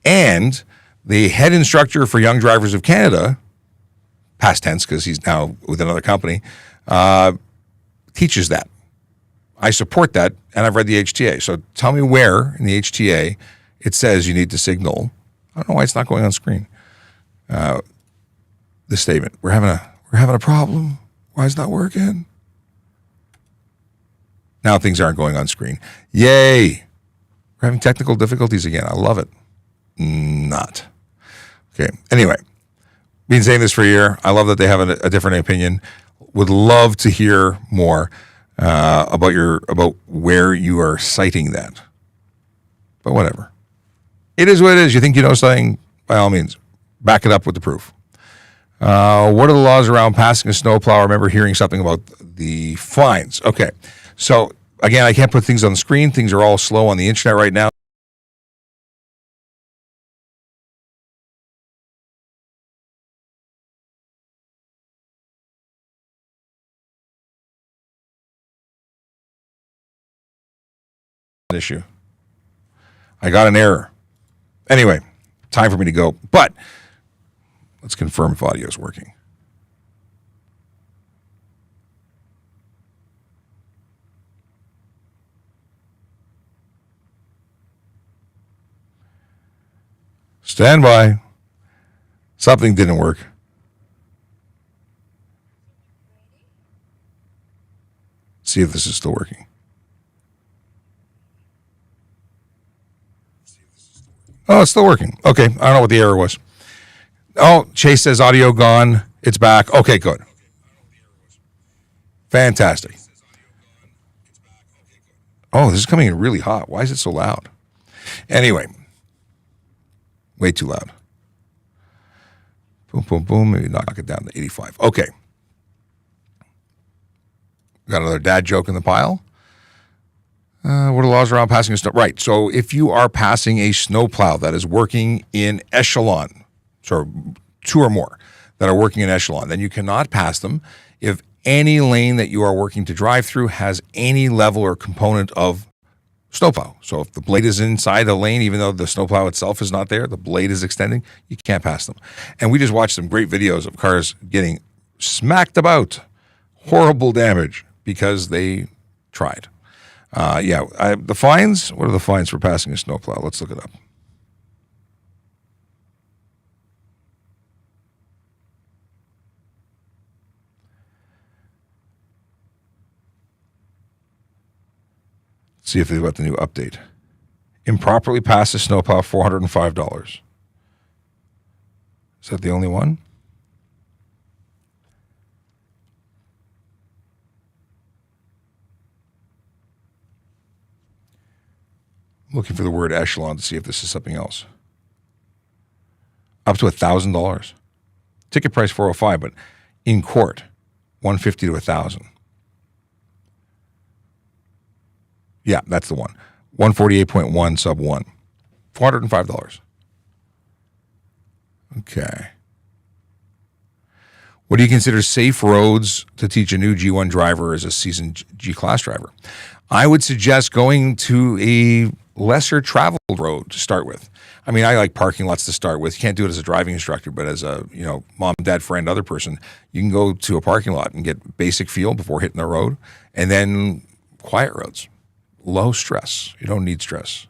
And the head instructor for Young Drivers of Canada, past tense because he's now with another company, teaches that. I support that, and I've read the HTA. So tell me where in the HTA it says you need to signal. I don't know why it's not going on screen. The statement: we're having a problem. Why is it not working? Now things aren't going on screen. Yay! We're having technical difficulties again. I love it. Not. Okay. Anyway, been saying this for a year. I love that they have a different opinion. Would love to hear more about where you are citing that. But whatever. It is what it is. You think you know something? By all means, back it up with the proof. What are the laws around passing a snowplow? I remember hearing something about the fines. Okay. So, again, I can't put things on the screen. Things are all slow on the internet right now. Issue. I got an error. Anyway, time for me to go. But let's confirm if audio is working. Stand by. Something didn't work. See if this is still working. Oh, it's still working. Okay. I don't know what the error was. Oh, Chase says audio gone. It's back. Okay, good. Fantastic. Oh, this is coming in really hot. Why is it so loud? Anyway, way too loud. Boom, boom, boom. Maybe knock it down to 85. Okay. Got another dad joke in the pile. What are the laws around passing a snow? Right. So if you are passing a snowplow that is working in echelon, so 2 or more that are working in echelon, then you cannot pass them if any lane that you are working to drive through has any level or component of snowplow. So if the blade is inside a lane, even though the snowplow itself is not there, the blade is extending, you can't pass them. And we just watched some great videos of cars getting smacked about, horrible damage because they tried. The fines, what are the fines for passing a snowplow? Let's look it up. See if they've got the new update. Improperly pass a snowplow, $405. Is that the only one? Looking for the word echelon to see if this is something else. Up to $1,000. Ticket price $405, but in court, $150 to $1,000. Yeah, that's the one. 148.1 sub 1. $405. Okay. What do you consider safe roads to teach a new G1 driver as a seasoned G-Class driver? I would suggest going to a lesser traveled road to start with. I mean, I like parking lots to start with. You can't do it as a driving instructor, but as a, mom, dad, friend, other person, you can go to a parking lot and get basic feel before hitting the road, and then quiet roads, low stress. You don't need stress.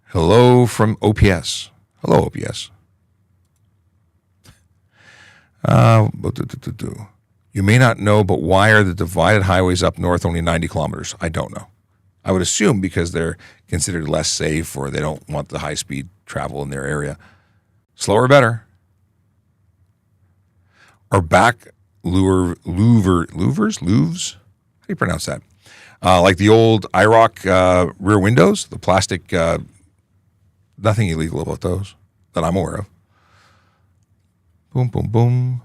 Hello from OPS. Hello, OPS. You may not know, but why are the divided highways up north only 90 kilometers? I don't know. I would assume because they're considered less safe, or they don't want the high-speed travel in their area. Slower, better. Or back louvers? How do you pronounce that? Like the old IROC rear windows, the plastic, nothing illegal about those that I'm aware of. Boom, boom, boom.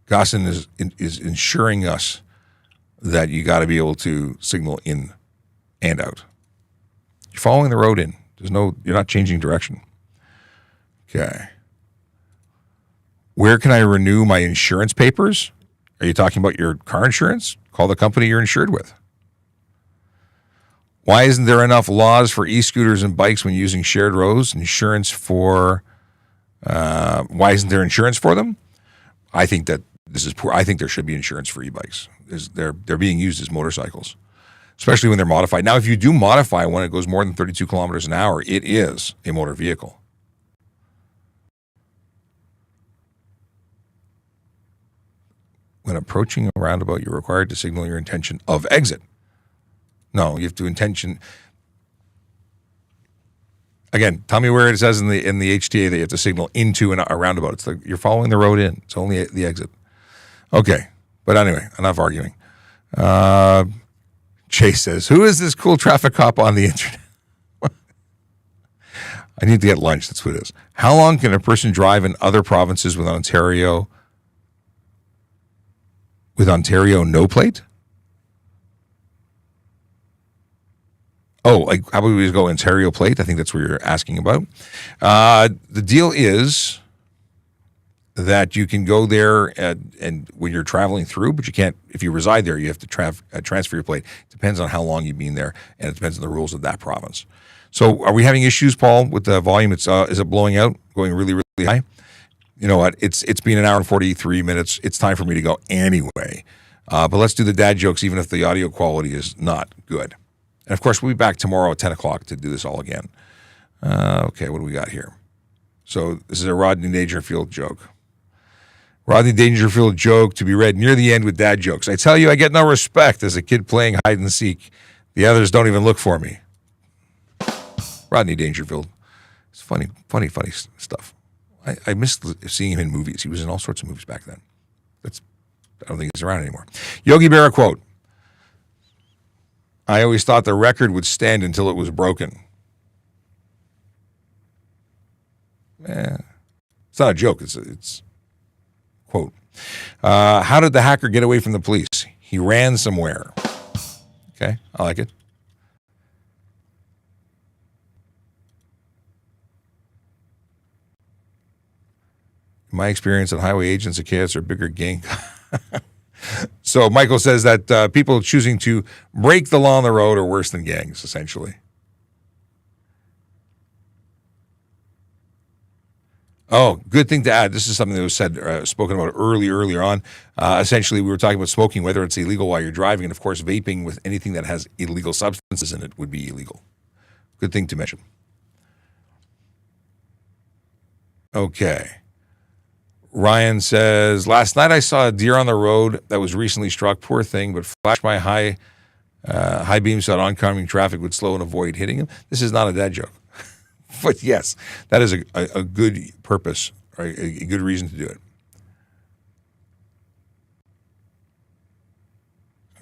Gossin is ensuring us that you got to be able to signal in and out. You're following the road in. You're not changing direction. Okay. Where can I renew my insurance papers? Are you talking about your car insurance? Call the company you're insured with. Why isn't there enough laws for e-scooters and bikes when using shared roads? Why isn't there insurance for them? I think that this is poor. I think there should be insurance for e-bikes. They're being used as motorcycles, especially when they're modified. Now, if you do modify when it goes more than 32 kilometers an hour, it is a motor vehicle. When approaching a roundabout, you're required to signal your intention of exit. No, you have to intention. Again, tell me where it says in the HTA that you have to signal into a roundabout. It's like you're following the road in. It's only the exit. Okay, but anyway, enough arguing. Chase says, "Who is this cool traffic cop on the internet?" I need to get lunch. That's what it is. How long can a person drive in other provinces with Ontario no plate? Oh, like how about we just go Ontario plate? I think that's what you're asking about. The deal is that you can go there and when you're traveling through, but you can't, if you reside there, you have to transfer your plate. It depends on how long you've been there, and it depends on the rules of that province. So are we having issues, Paul, with the volume? Is it blowing out, going really, really high? You know what? It's been an hour and 43 minutes. It's time for me to go anyway. But let's do the dad jokes, even if the audio quality is not good. And, of course, we'll be back tomorrow at 10 o'clock to do this all again. Okay, what do we got here? So this is a Rodney Dangerfield joke. Rodney Dangerfield joke to be read near the end with dad jokes. I tell you, I get no respect as a kid playing hide and seek. The others don't even look for me. Rodney Dangerfield. It's funny stuff. I miss seeing him in movies. He was in all sorts of movies back then. I don't think he's around anymore. Yogi Berra quote. I always thought the record would stand until it was broken. It's not a joke. It's quote. How did the hacker get away from the police? He ran somewhere. Okay, I like it. In my experience, that highway agents and chaos are bigger gang. So Michael says that people choosing to break the law on the road are worse than gangs, essentially. Oh, good thing to add. This is something that was said, spoken about earlier on. Essentially, we were talking about smoking, whether it's illegal while you're driving, and of course, vaping with anything that has illegal substances in it would be illegal. Good thing to mention. Okay. Ryan says, last night I saw a deer on the road that was recently struck. Poor thing, but flashed my high beam so that oncoming traffic would slow and avoid hitting him. This is not a dad joke. But yes, that is a good purpose, or a good reason to do it.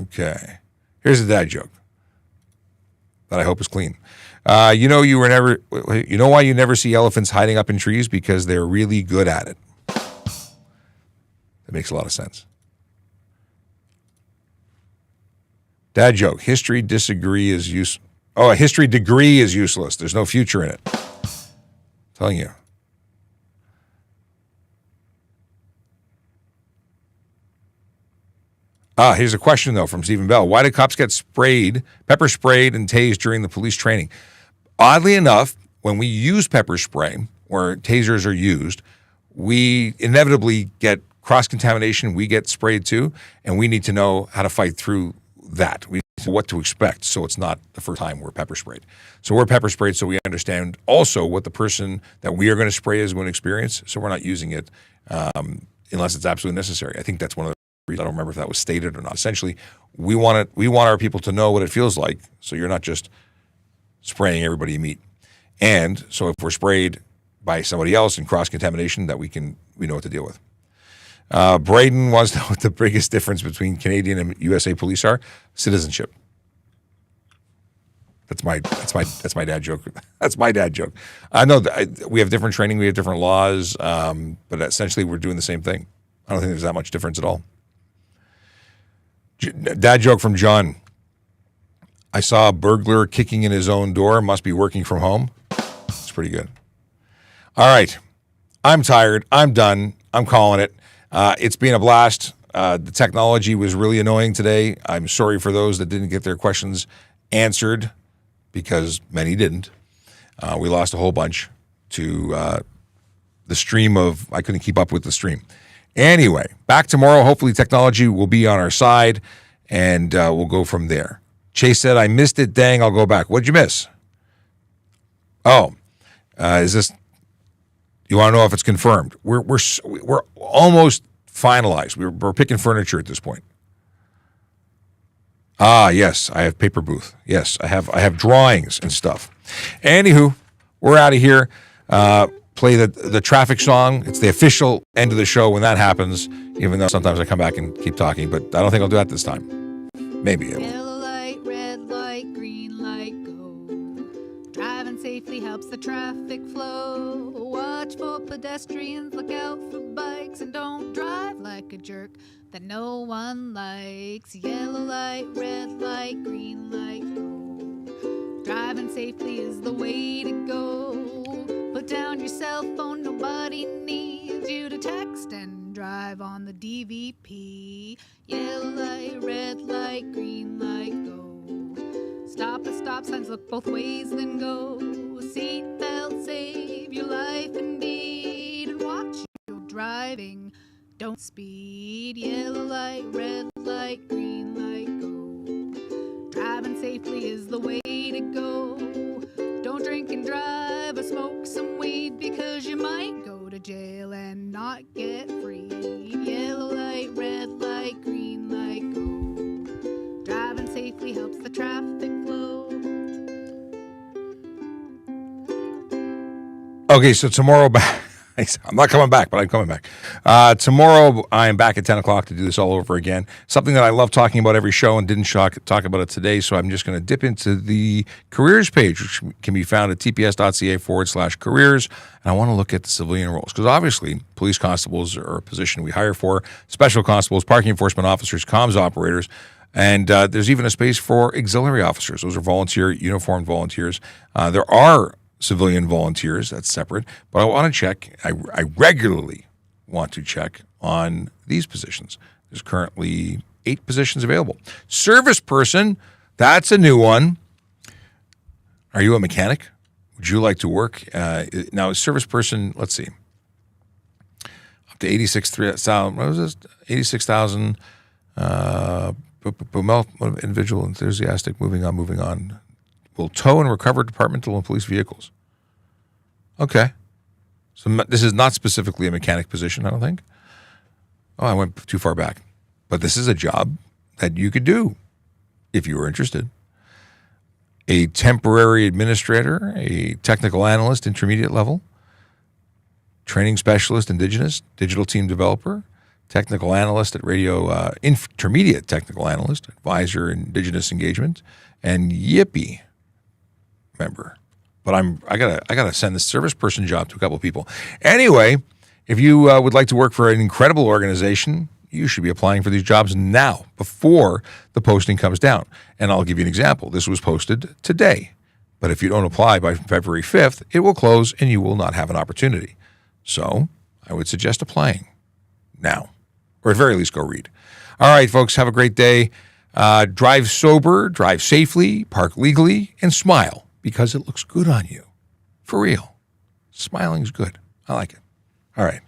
Okay. Here's a dad joke that I hope is clean. You know why you never see elephants hiding up in trees? Because they're really good at it. That makes a lot of sense. Dad joke. A history degree is useless. There's no future in it. I'm telling you. Here's a question, though, from Stephen Bell. Why did cops get pepper sprayed and tased during the police training? Oddly enough, when we use pepper spray or tasers are used, we inevitably get cross-contamination. We get sprayed too, and we need to know how to fight through that. We know what to expect, so it's not the first time we're pepper sprayed. So we're pepper sprayed so we understand also what the person that we are going to spray is going to experience, so we're not using it unless it's absolutely necessary. I think that's one of the reasons. I don't remember if that was stated or not. Essentially, we want our people to know what it feels like, so you're not just spraying everybody you meet. And so if we're sprayed by somebody else in cross-contamination, that we know what to deal with. Braden wants to know what the biggest difference between Canadian and USA police are. Citizenship. That's my dad joke. That's my dad joke. I know that we have different training, we have different laws, but essentially we're doing the same thing. I don't think there's that much difference at all. Dad joke from John. I saw a burglar kicking in his own door. Must be working from home. It's pretty good. All right. I'm tired. I'm done. I'm calling it. It's been a blast. The technology was really annoying today. I'm sorry for those that didn't get their questions answered because many didn't. We lost a whole bunch to the stream of, I couldn't keep up with the stream. Anyway, back tomorrow. Hopefully technology will be on our side, and we'll go from there. Chase said, I missed it. Dang, I'll go back. What'd you miss? Oh, is this, you want to know if it's confirmed? We're almost finalized. We're picking furniture at this point. Yes, I have paper booth. Yes, I have drawings and stuff. Anywho, we're out of here. Play the traffic song. It's the official end of the show when that happens, even though sometimes I come back and keep talking, but I don't think I'll do that this time. Maybe I will. Yellow light, red light, green light, go. Driving safely helps the traffic flow. Watch for pedestrians, look out for bikes, and don't drive like a jerk that no one likes. Yellow light, red light, green light, go. Driving safely is the way to go. Put down your cell phone, nobody needs you to text and drive on the DVP. Yellow light, red light, green light, go. Stop at stop signs, look both ways, then go. Seatbelt, save your life indeed. And watch your driving, don't speed. Yellow light, red light, green light, go. Driving safely is the way to go. Don't drink and drive or smoke some weed, because you might go to jail and not get free. Yellow light, red light, green light, go. Driving safely helps the traffic flow. Okay, so tomorrow back. I'm not coming back, but I'm coming back. Tomorrow, I am back at 10 o'clock to do this all over again. Something that I love talking about every show and didn't talk about it today, so I'm just going to dip into the careers page, which can be found at tps.ca/careers. And I want to look at the civilian roles, because obviously police constables are a position we hire for, special constables, parking enforcement officers, comms operators, and there's even a space for auxiliary officers. Those are uniformed volunteers. There are civilian volunteers, that's separate, but I want to check, I regularly want to check on these positions. There's currently 8 positions available. Service person, that's a new one. Are you a mechanic? Would you like to work? Now, a service person, let's see, up to 86,000, what was this? 86,000, individual, enthusiastic, moving on. Will tow and recover departmental and police vehicles. Okay. So this is not specifically a mechanic position, I don't think. Oh, I went too far back. But this is a job that you could do if you were interested. A temporary administrator, a technical analyst, intermediate level, training specialist, Indigenous, digital team developer, technical analyst at radio, intermediate technical analyst, advisor, Indigenous engagement, and Yippee member. But I gotta send this service person job to a couple of people. Anyway, if you would like to work for an incredible organization, you should be applying for these jobs now, before the posting comes down. And I'll give you an example. This was posted today. But if you don't apply by February 5th, it will close and you will not have an opportunity. So I would suggest applying now. or at very least go read. All right, folks, have a great day. Drive sober, drive safely, park legally, and smile because it looks good on you. For real. Smiling's good. I like it. All right.